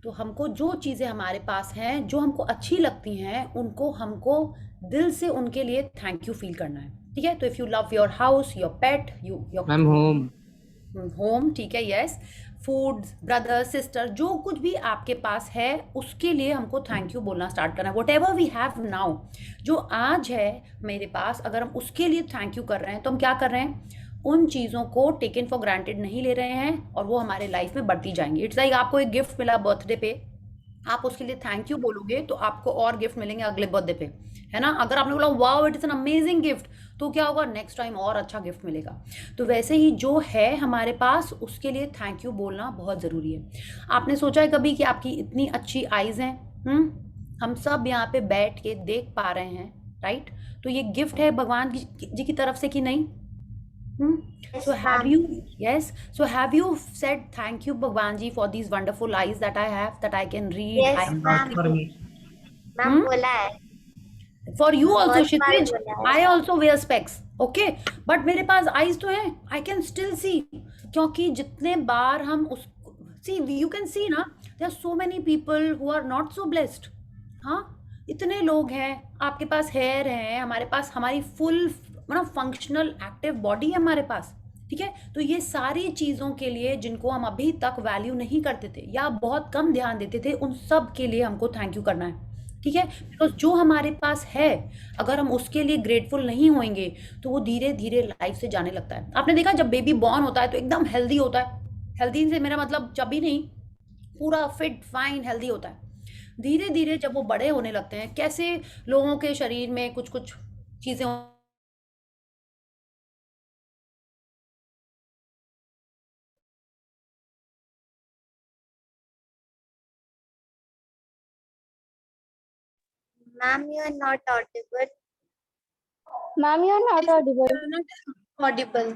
तो हमको जो चीज़ें हमारे पास हैं, जो हमको अच्छी लगती हैं, उनको हमको दिल से उनके लिए थैंक यू फील करना है। ठीक है, तो if you love your house, your pet, your Ma'am, home. Home, ठीक है, यस, फूड, ब्रदर सिस्टर, जो कुछ भी आपके पास है उसके लिए हमको थैंक यू बोलना स्टार्ट करना है। Whatever we have now, जो आज है मेरे पास, अगर हम उसके लिए थैंक यू कर रहे हैं तो हम क्या कर रहे हैं? उन चीज़ों को टेकन फॉर ग्रांटेड नहीं ले रहे हैं, और वो हमारे लाइफ में बढ़ती जाएंगी। इट्स लाइक आपको एक गिफ्ट मिला बर्थडे पे, आप उसके लिए थैंक यू बोलोगे तो आपको और गिफ्ट मिलेंगे अगले बर्थडे पे, है ना। अगर आपने बोला wow it is an amazing gift, तो क्या होगा? नेक्स्ट टाइम और अच्छा गिफ्ट मिलेगा। तो वैसे ही जो है हमारे पास उसके लिए थैंक यू बोलना बहुत ज़रूरी है। आपने सोचा है कभी कि आपकी इतनी अच्छी आइज़ हैं, हम सब यहाँ पे बैठ के देख पा रहे हैं, राइट? तो ये गिफ्ट है भगवान जी की तरफ से कि नहीं? Yes, So have ma'am. you, yes, so have you said thank you Bhagwan ji for these wonderful eyes that I have, that I can read, Yes, I can ma'am. see. Ma'am बोला है, For you also बहुत बार Kshitij, बोला है। I also wear specs, okay, but मेरे पास eyes तो हैं, I can still see, क्योंकि जितने बार हम उस, see you can see ना, there are so many people who are not so blessed, हाँ, इतने लोग हैं, आपके पास हेयर है, हमारे पास हमारी फुल मतलब फंक्शनल एक्टिव बॉडी है हमारे पास। ठीक है, तो ये सारी चीज़ों के लिए जिनको हम अभी तक वैल्यू नहीं करते थे या बहुत कम ध्यान देते थे, उन सब के लिए हमको थैंक यू करना है। ठीक है, बिकॉज जो हमारे पास है, अगर हम उसके लिए ग्रेटफुल नहीं होंगे तो वो धीरे धीरे लाइफ से जाने लगता है। आपने देखा जब बेबी बॉर्न होता है तो एकदम हेल्दी होता है, हेल्दी से मेरा मतलब चबी नहीं, पूरा फिट फाइन हेल्दी होता है। धीरे धीरे जब वो बड़े होने लगते हैं, कैसे लोगों के शरीर में कुछ कुछ चीज़ें ma'am you are not audible. Ma'am, you are not audible. Audible.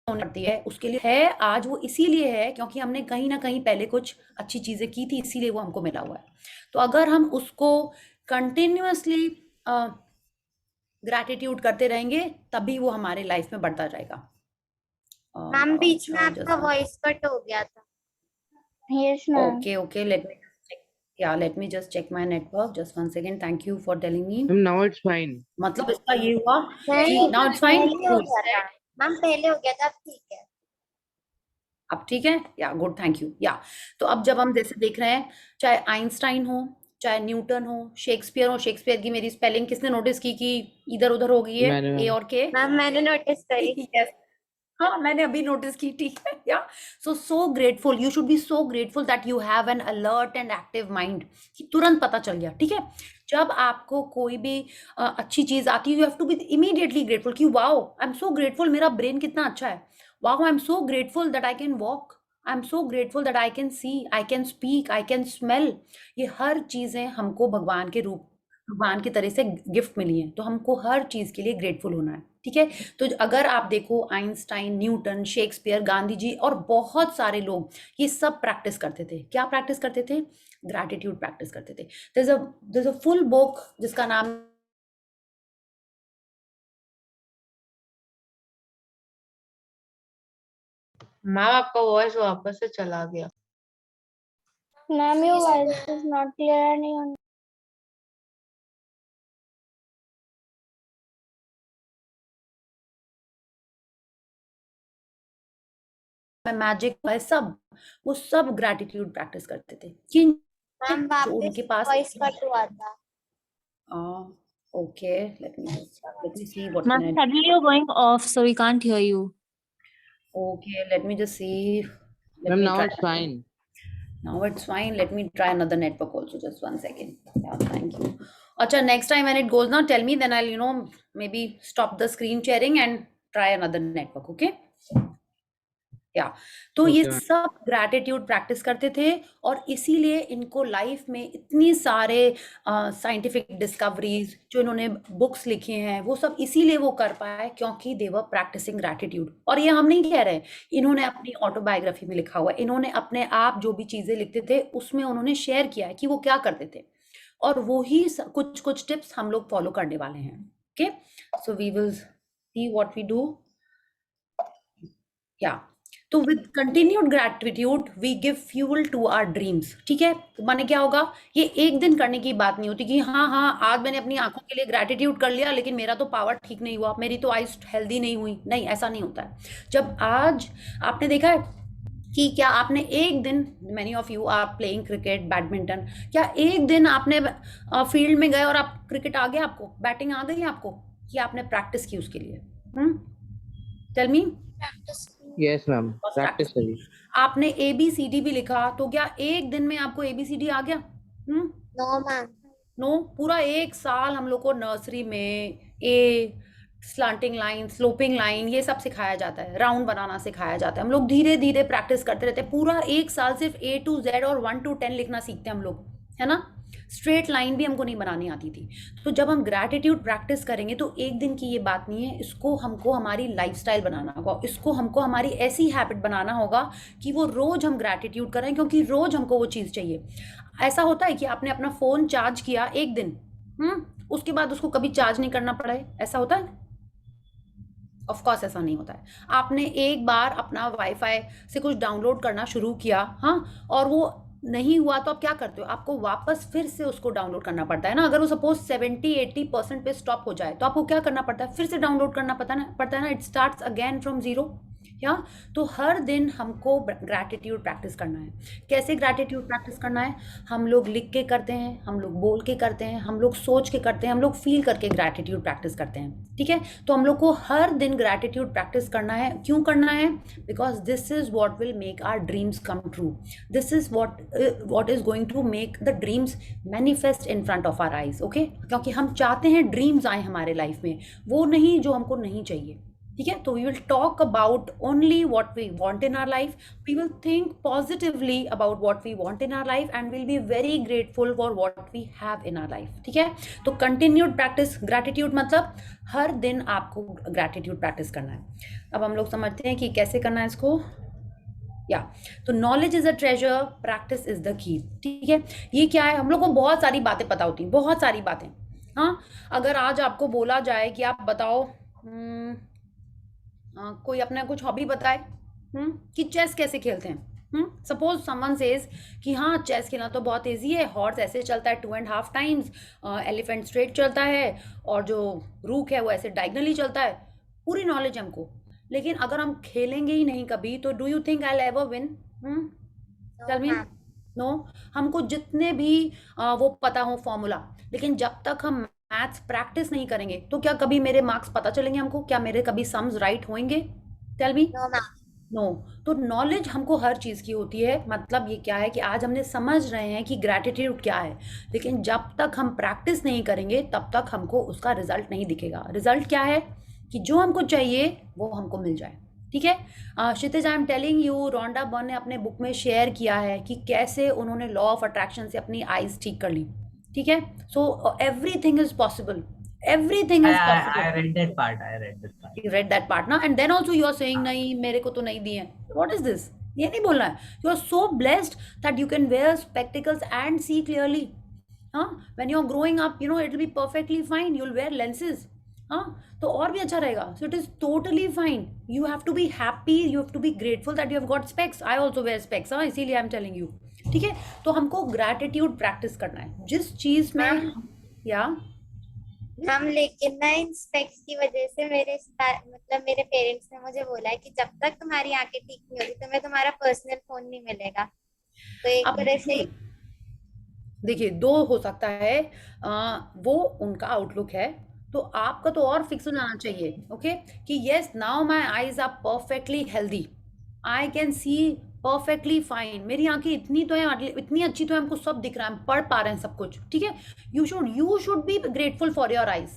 होने लगती है, उसके लिए है आज वो इसीलिए है क्योंकि हमने कहीं ना कहीं पहले कुछ अच्छी चीज़ें की थी, इसीलिए वो हमको मिला हुआ है। तो अगर हम उसको कंटिन्यूअसली ग्रैटिट्यूड करते रहेंगे तभी वो हमारे लाइफ में बढ़ता जाएगा। मैम बीच में अच्छा, आपका वॉइस कट हो गया था। Yes, ma'am. Okay okay, let me Yeah, let me just check my network. Just 1 second. Thank you for telling me. Ma'am, now it's fine. मतलब इसका ये हुआ कि नहीं now it's fine. पहले हो गया था मैम, पहले हो गया था, अब ठीक है। अब ठीक है, या गुड, थैंक यू। या तो अब जब हम जैसे देख रहे हैं, चाहे आइंस्टाइन हो, चाहे न्यूटन हो, शेक्सपियर हो, शेक्सपियर की मेरी स्पेलिंग किसने नोटिस की कि इधर उधर हो गई है, मैंने ए मैम। और के? मैम मैंने नोटिस करी। यस, हाँ मैंने अभी नोटिस की, ठीक है। Yeah so grateful, you should be so grateful that you have an alert and active mind, कि तुरंत पता चल गया, ठीक है। जब आपको कोई भी अच्छी चीज आती है, you have to B immediately grateful कि wow I am so grateful, मेरा ब्रेन कितना अच्छा है, wow I am so grateful that I can walk, I am so grateful that I can C, I can speak, I can smell. ये हर चीजें हमको भगवान के रूप, भगवान की तरह से गिफ्ट मिली हैं, तो हमको हर चीज के लिए ग्रेटफुल होना है, ठीक है। तो अगर आप देखो Einstein, Newton, Shakespeare, Gandhi ji और बहुत सारे लोग ये सब प्रैक्टिस करते थे। क्या प्रैक्टिस करते थे? ग्रैटिट्यूड प्रैक्टिस करते थे। There is a full book जिसका नाम मैम आपका वॉइस वापस से चला गया। Ma'am, your Please, voice is not clear and you में मैजिक है, सब वो सब ग्रैटिट्यूड प्रैक्टिस करते थे कि मैम जो वापस उनके पास वॉइस कट हुआ था। Okay, let me see what Ma'am, can I, suddenly you're going off, so we can't hear you. okay, let me just see, let Ma'am, me now try. it's fine. Now it's fine. Let me try another network also. Just 1 second. Yeah, thank you. Acha, next time when it goes now, tell me. Then I'll, maybe stop the screen sharing and try another network. Okay? या तो ये Okay, ma'am. सब ग्रैटिट्यूड प्रैक्टिस करते थे, और इसीलिए इनको लाइफ में इतनी सारे साइंटिफिक डिस्कवरीज जो इन्होंने बुक्स लिखे हैं, वो सब इसीलिए वो कर पाए क्योंकि दे वर प्रैक्टिसिंग ग्रैटिट्यूड। और ये हम नहीं कह रहे, इन्होंने अपनी ऑटोबायोग्राफी में लिखा हुआ है, इन्होंने अपने आप जो भी चीजें लिखते थे उसमें उन्होंने शेयर किया है कि वो क्या करते थे, और वो ही कुछ कुछ टिप्स हम लोग फॉलो करने वाले हैं। Okay, so we will see what we do. या तो with continued gratitude we give fuel to our dreams, ठीक है। तो माने क्या होगा, ये एक दिन करने की बात नहीं होती कि हाँ हाँ आज मैंने अपनी आंखों के लिए ग्रैटिट्यूड कर लिया लेकिन मेरा तो पावर ठीक नहीं हुआ, मेरी तो आइज हेल्दी नहीं हुई, नहीं, ऐसा नहीं होता है। जब आज आपने देखा है कि क्या आपने एक दिन, many of you are playing cricket, badminton, क्या एक दिन आपने फील्ड में गए और आप क्रिकेट आ गया, आपको बैटिंग आ गई आपको, कि आपने प्रैक्टिस की उसके लिए? Tell me. practice. Yes, ma'am. बस Practice practice। करिए. आपने ABCD भी लिखा, तो क्या एक दिन में आपको ABCD आ गया? No ma'am. नो, पूरा एक साल हम लोग को नर्सरी में ए, स्लांटिंग लाइन, स्लोपिंग लाइन, ये सब सिखाया जाता है, राउंड बनाना सिखाया जाता है। हम लोग धीरे धीरे प्रैक्टिस करते रहते हैं, पूरा एक साल सिर्फ A to Z और 1 to 10 लिखना सीखते हैं हम लोग, है ना। स्ट्रेट लाइन भी हमको नहीं बनानी आती थी। तो जब हम ग्रैटिट्यूड प्रैक्टिस करेंगे तो एक दिन की ये बात नहीं है, इसको हमको हमारी लाइफस्टाइल बनाना होगा, इसको हमको हमारी ऐसी हैबिट बनाना होगा कि वो रोज हम ग्रैटिट्यूड करें, क्योंकि रोज हमको वो चीज़ चाहिए। ऐसा होता है कि आपने अपना फ़ोन चार्ज किया एक दिन, उसके बाद उसको कभी चार्ज नहीं करना पड़ा है, ऐसा होता है? ऑफ कोर्स ऐसा नहीं होता है। आपने एक बार अपना वाईफाई से कुछ डाउनलोड करना शुरू किया, हाँ, और वो नहीं हुआ तो आप क्या करते हो, आपको वापस फिर से उसको डाउनलोड करना पड़ता है ना। अगर वो सपोज 70-80% पे स्टॉप हो जाए तो आपको क्या करना पड़ता है, फिर से डाउनलोड करना पड़ता है ना। It starts again from zero. या तो हर दिन हमको ग्रैटिट्यूड प्रैक्टिस करना है। कैसे ग्रैटिट्यूड प्रैक्टिस करना है? हम लोग लिख के करते हैं, हम लोग बोल के करते हैं, हम लोग सोच के करते हैं, हम लोग फील करके ग्रैटिट्यूड प्रैक्टिस करते हैं, ठीक है। तो हम लोग को हर दिन ग्रैटिट्यूड प्रैक्टिस करना है। क्यों करना है? Because this is what will make our dreams come true, this is what is going to make the dreams manifest in front of our eyes. Okay, क्योंकि हम चाहते हैं ड्रीम्स आए हमारे लाइफ में, वो नहीं जो हमको नहीं चाहिए, ठीक है। तो we will talk about only what we want in our life, we will think positively about what we want in our life and will be very grateful for what we have in our life, ठीक है। तो कंटिन्यूड प्रैक्टिस ग्रैटिट्यूड मतलब हर दिन आपको ग्रैटिट्यूड प्रैक्टिस करना है। अब हम लोग समझते हैं कि कैसे करना है इसको। या तो knowledge is a treasure, practice is the key, ठीक है। ये क्या है, हम लोग को बहुत सारी बातें पता होती हैं, बहुत सारी बातें। हाँ, अगर आज आपको बोला जाए कि आप बताओ कोई अपना कुछ हॉबी बताए, कि चेस कैसे खेलते हैं, सपोज समवन सेज कि हाँ चेस खेलना तो बहुत ईजी है, हॉर्स ऐसे चलता है 2.5 टाइम्स, एलिफेंट स्ट्रेट चलता है, और जो रूक है वो ऐसे डायगनली चलता है, पूरी नॉलेज हमको, लेकिन अगर हम खेलेंगे ही नहीं कभी तो do you think I ever win? Tell me. Ma'am no. हमको जितने भी वो पता हो फॉर्मूला, लेकिन जब तक हम मैथ्स प्रैक्टिस नहीं करेंगे तो क्या कभी मेरे मार्क्स पता चलेंगे हमको? क्या मेरे कभी सम्स राइट होंगे? Tell me. No ma'am no. तो नॉलेज हमको हर चीज़ की होती है, मतलब ये क्या है कि आज हमने समझ रहे हैं कि ग्रैटिट्यूड क्या है, लेकिन जब तक हम प्रैक्टिस नहीं करेंगे तब तक हमको उसका रिजल्ट नहीं दिखेगा। रिजल्ट क्या है कि जो हमको चाहिए वो हमको मिल जाए। ठीक है। क्षितिज, I am telling you, Rhonda Byrne ने अपने बुक में शेयर किया है कि कैसे उन्होंने लॉ ऑफ अट्रैक्शन से अपनी आईज ठीक कर ली। ठीक है। So everything is possible, everything is possible. I read that part. I read that part. You read that part ना, and then also you are saying नहीं मेरे को तो नहीं दिए हैं। What is this? ये नहीं बोलना है। You are so blessed that you can wear spectacles and see clearly. हाँ, when you are growing up, you know it will be perfectly fine. You'll wear lenses. हाँ, तो और भी अच्छा रहेगा। So it is totally fine. You have to be happy. You have to be grateful that you have got specs. I also wear specs. हाँ, इसीलिए I'm telling you. ठीक है। तो हमको gratitude practice करना है जिस चीज में, या मैम, लेकिन ना इन स्पेक्स की वजह से मतलब मेरे पेरेंट्स ने मुझे बोला है कि जब तक तुम्हारी आंखें ठीक नहीं होगी तुम्हें तुम्हारा पर्सनल फोन नहीं मिलेगा। तो एक अब तरह से देखिए दो हो सकता है, वो उनका आउटलुक है, तो आपका तो और फिक्स हो जाना चाहिए। ओके, कि yes now my eyes are perfectly healthy, I can see perfectly fine, मेरी आंखें इतनी तो है, इतनी अच्छी तो है, हमको सब दिख रहा है, हम पढ़ पा रहे हैं सब कुछ। ठीक है। You should be grateful for your eyes,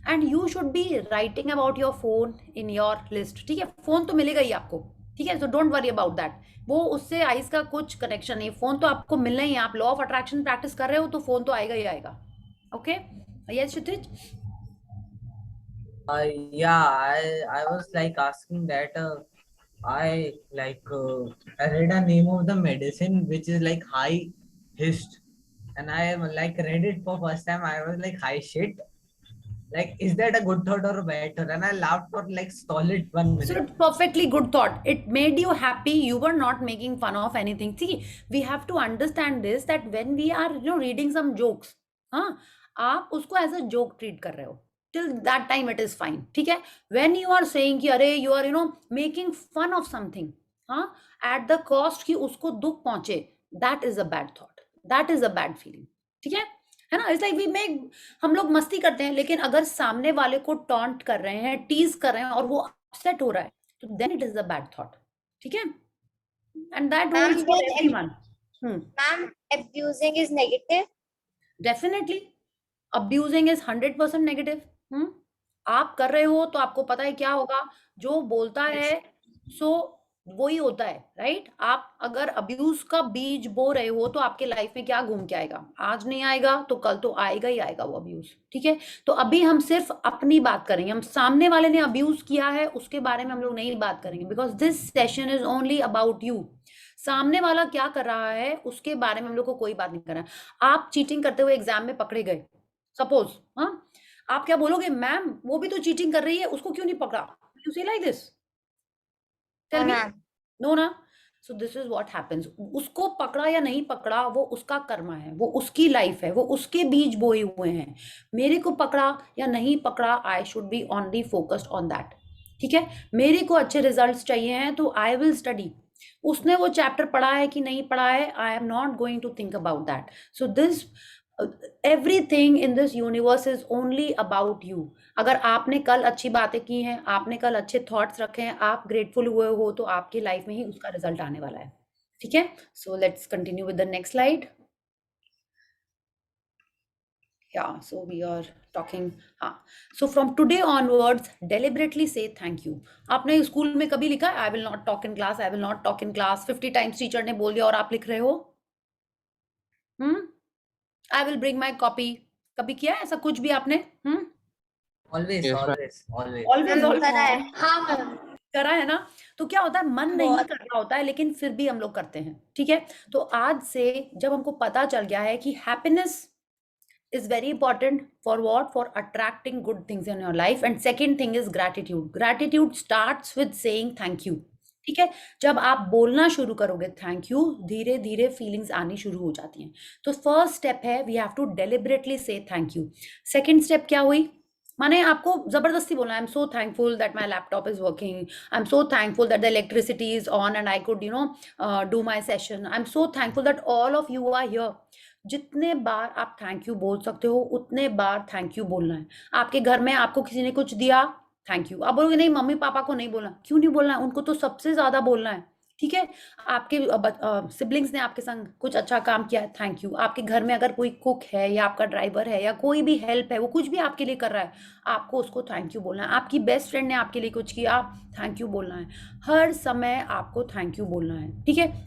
and you should be writing about your phone in your list. ठीक है। फोन तो मिलेगा ही आपको। ठीक है। So don't worry about that, वो उससे आइज का कुछ कनेक्शन नहीं, फोन तो आपको मिलना ही है। आप लॉ ऑफ अट्रैक्शन प्रैक्टिस कर रहे हो तो फोन तो आएगा ही आएगा। Okay. Yes Kshitij. Yeah, I was like asking that I read a name of the medicine which is like high hist, and I like read it for first time. I was like, high shit. Like, is that a good thought or a bad thought? And I laughed for like solid 1 So minute. it's perfectly good thought. It made you happy. You were not making fun of anything. See, we have to understand this, that when we are, you know, reading some jokes, हाँ, आप उसको as a joke treat कर रहे हो. Till that time it is fine. ठीक है. When you are saying कि अरे you are, you know, making fun of something, हाँ, at the cost कि उसको दुख पहुंचे, that is a bad thought. That is a bad feeling. ठीक है ना? इट्स लाइक वी मेक, हम लोग मस्ती करते हैं, लेकिन अगर सामने वाले को टॉन्ट कर रहे हैं, टीज कर रहे हैं और वो अपसेट हो रहा है, तो then it is a bad thought. ठीक है। And that holds for everyone. Ma'am, abusing is negative. Definitely abusing is 100% negative. आप कर रहे हो तो आपको पता है क्या होगा, जो बोलता है सो वही होता है, राइट? आप अगर अब्यूज का बीज बो रहे हो तो आपके लाइफ में क्या घूम के आएगा? आज नहीं आएगा तो कल तो आएगा ही आएगा वो अब्यूज। ठीक है। तो अभी हम सिर्फ अपनी बात करेंगे, हम सामने वाले ने अब्यूज किया है उसके बारे में हम लोग नहीं बात करेंगे, because this session is only about you. सामने वाला क्या कर रहा है उसके बारे में हम लोग को कोई बात नहीं करना है। आप चीटिंग करते हुए एग्जाम में पकड़े गए, सपोज, हाँ, आप क्या बोलोगे? मैम वो भी तो चीटिंग कर रही है, उसको क्यों नहीं पकड़ा? यू से like this? Tell me. No ना। So this is what happens. उसको पकड़ा या नहीं पकड़ा वो उसका कर्मा है, वो उसकी लाइफ है, वो उसके बीज बोए हुए हैं। मेरे को पकड़ा या नहीं पकड़ा, I should be only focused on that. ठीक है। मेरे को अच्छे रिजल्ट्स चाहिए हैं तो आई विल स्टडी। उसने वो चैप्टर पढ़ा है कि नहीं पढ़ा है, I am not going to think about that. So this everything in this universe is only about you. अगर आपने कल अच्छी बातें की हैं, आपने कल अच्छे थॉट्स रखे हैं, आप ग्रेटफुल हुए हो, तो आपकी लाइफ में ही उसका रिजल्ट आने वाला है। ठीक है। So let's continue with the next slide. Yeah, so we are talking, हाँ, so from today onwards deliberately say thank you। आपने स्कूल में कभी लिखा I will not talk in class, I will not talk in class, 50 times teacher ने बोल दिया और आप लिख रहे हो I will bring my copy। कभी किया है ऐसा कुछ भी आपने? Always, Yes, ma'am. always, always. Always करा है। हाँ मैम। करा है ना? तो क्या होता है, मन नहीं कर रहा होता है लेकिन फिर भी हम लोग करते हैं। ठीक है। तो आज से जब हमको पता चल गया है कि happiness is very important for what? For attracting good things in your life. And second thing is gratitude. Gratitude starts with saying thank you. ठीक है? जब आप बोलना शुरू करोगे थैंक यू, धीरे-धीरे फीलिंग्स आनी शुरू हो जाती हैं। तो फर्स्ट स्टेप है वी हैव टू डेलिबरेटली से थैंक यू। सेकंड स्टेप क्या हुई? माने आपको ज़बरदस्ती बोलना है I am so thankful that my laptop is working, I am so thankful that the electricity is on and I could do my session, I am so thankful that all of you are here. जितने बार आप थैंक यू बोल सकते हो उतने बार थैंक यू बोलना है। आपके घर में आपको किसी ने कुछ दिया, थैंक यू। आप बोलोगे नहीं मम्मी पापा को नहीं बोलना, क्यों नहीं बोलना है? उनको तो सबसे ज़्यादा बोलना है, ठीक है? आपके सिबलिंग्स ने आपके संग कुछ अच्छा काम किया है, थैंक यू। आपके घर में अगर कोई कुक है या आपका ड्राइवर है या कोई भी हेल्प है, वो कुछ भी आपके लिए कर रहा है, आपको उसको थैंक यू बोलना है। आपकी बेस्ट फ्रेंड ने आपके लिए कुछ किया, थैंक यू बोलना है। हर समय आपको थैंक यू बोलना है, ठीक है?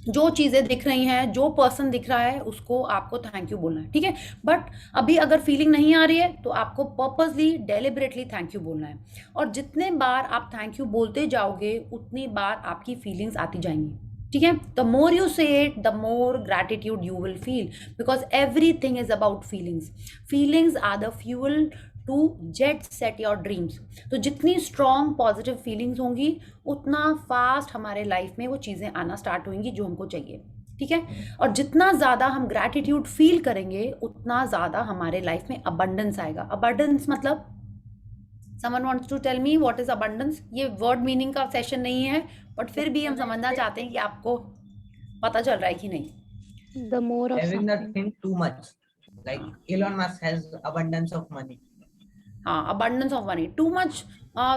जो चीज़ें दिख रही हैं, जो पर्सन दिख रहा है, उसको आपको थैंक यू बोलना है, ठीक है? बट अभी अगर फीलिंग नहीं आ रही है तो आपको पर्पसली डेलिबरेटली थैंक यू बोलना है। और जितने बार आप थैंक यू बोलते जाओगे उतनी बार आपकी फीलिंग्स आती जाएंगी, ठीक है? The more you say it the more gratitude you will feel, because everything is about feelings. Feelings are the fuel to jet set your dreams. तो जितनी स्ट्रॉन्ग पॉजिटिव फीलिंग्स होंगी उतना फास्ट हमारे लाइफ में वो चीज़ें आना स्टार्ट होंगी जो हमको चाहिए, ठीक है? और जितना ज़्यादा हम ग्रैटिट्यूड फील करेंगे उतना ज़्यादा हमारे लाइफ में अबंडेंस आएगा। अबंडेंस मतलब someone wants to tell me what is abundance? ये वर्ड मीनिंग का सेशन नहीं है, बट फिर भी हम समझना चाहते हैं कि आपको पता चल रहा है कि नहीं। The more of Having something. nothing too much. Like Elon Musk has abundance of money. हाँ, abundance of money too much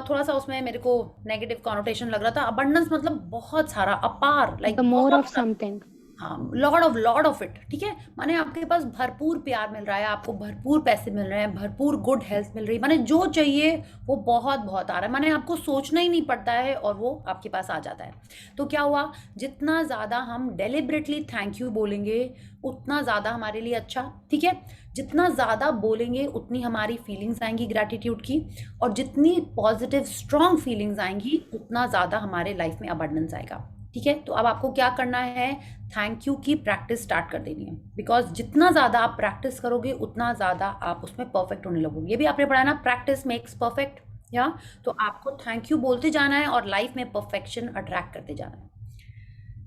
थोड़ा सा उसमें मेरे को नेगेटिव कॉनोटेशन लग रहा था। अबंडेंस मतलब बहुत सारा, अपार, लाइक The more बहुत of सारा। something. हाँ, लॉर्ड ऑफ इट, ठीक है? माने आपके पास भरपूर प्यार मिल रहा है, आपको भरपूर पैसे मिल रहे हैं, भरपूर गुड हेल्थ मिल रही है, माने जो चाहिए वो बहुत बहुत आ रहा है, माने आपको सोचना ही नहीं पड़ता है और वो आपके पास आ जाता है। तो क्या हुआ? जितना ज़्यादा हम डेलिबरेटली थैंक यू बोलेंगे उतना ज़्यादा हमारे लिए अच्छा, ठीक है? जितना ज़्यादा बोलेंगे उतनी हमारी फीलिंग्स आएंगी ग्रैटिट्यूड की, और जितनी पॉजिटिव स्ट्रॉन्ग फीलिंग्स आएंगी उतना ज़्यादा हमारे लाइफ में अबंडेंस आएगा, ठीक है? तो अब आपको क्या करना है? थैंक यू की प्रैक्टिस स्टार्ट कर देनी है, बिकॉज जितना ज़्यादा आप प्रैक्टिस करोगे उतना ज़्यादा आप उसमें परफेक्ट होने लगोगे। ये भी आपने पढ़ा ना, प्रैक्टिस मेक्स परफेक्ट, या तो आपको थैंक यू बोलते जाना है और लाइफ में परफेक्शन अट्रैक्ट करते जाना है।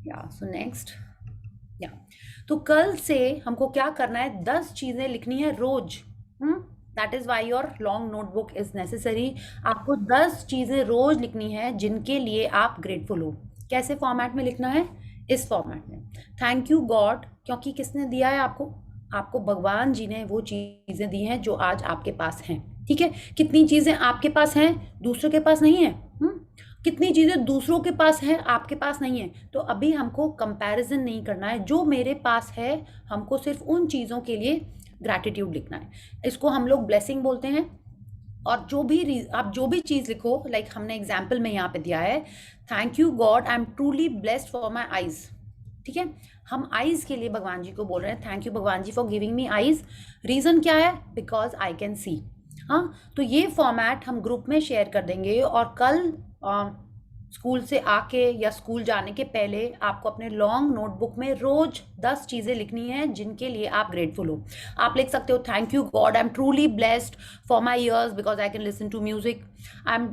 या सो नेक्स्ट, या तो कल से हमको क्या करना है? 10 चीज़ें लिखनी है रोज। That is why your long notebook is necessary. आपको 10 चीज़ें रोज लिखनी है जिनके लिए आप ग्रेटफुल हो। कैसे फॉर्मेट में लिखना है? इस फॉर्मेट में, थैंक यू गॉड, क्योंकि किसने दिया है आपको? आपको भगवान जी ने वो चीज़ें दी हैं जो आज आपके पास हैं, ठीक है? कितनी चीज़ें आपके पास हैं दूसरों के पास नहीं है? कितनी चीज़ें दूसरों के पास हैं आपके पास नहीं है? तो अभी हमको कंपैरिजन नहीं करना है, जो मेरे पास है हमको सिर्फ उन चीज़ों के लिए ग्रैटिट्यूड लिखना है। इसको हम लोग ब्लेसिंग बोलते हैं। और जो भी आप जो भी चीज़ लिखो, लाइक हमने एग्जाम्पल में यहाँ पे दिया है, thank you God I am truly blessed for my eyes, ठीक है? हम आइज़ के लिए भगवान जी को बोल रहे हैं, थैंक यू भगवान जी for giving me eyes. Reason क्या है? बिकॉज आई कैन सी। हाँ, तो ये फॉर्मेट हम ग्रुप में शेयर कर देंगे, और कल स्कूल से आके या स्कूल जाने के पहले आपको अपने लॉन्ग नोटबुक में रोज 10 चीज़ें लिखनी है जिनके लिए आप ग्रेटफुल हो। आप लिख सकते हो thank you God I am truly blessed for my ears because I can listen to music, I am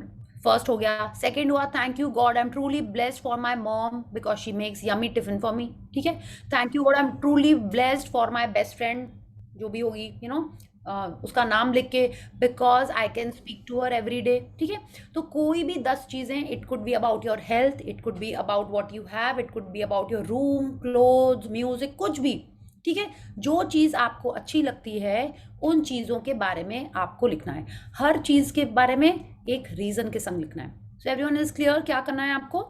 first हो गया। सेकेंड हुआ thank you God I am truly blessed for my mom because she makes yummy tiffin for me, ठीक है? Thank you God I am truly blessed for my best friend, जो भी होगी उसका नाम लिख के, because I can speak to her every day, ठीक है? तो कोई भी 10 चीज़ें, it could be about your health, it could be about what you have, it could be about your room, clothes, music, कुछ भी, ठीक है? जो चीज़ आपको अच्छी लगती है उन चीज़ों के बारे में आपको लिखना है। हर चीज़ के बारे में एक रीज़न के संग लिखना है। सो एवरीवन इज क्लियर क्या करना है आपको?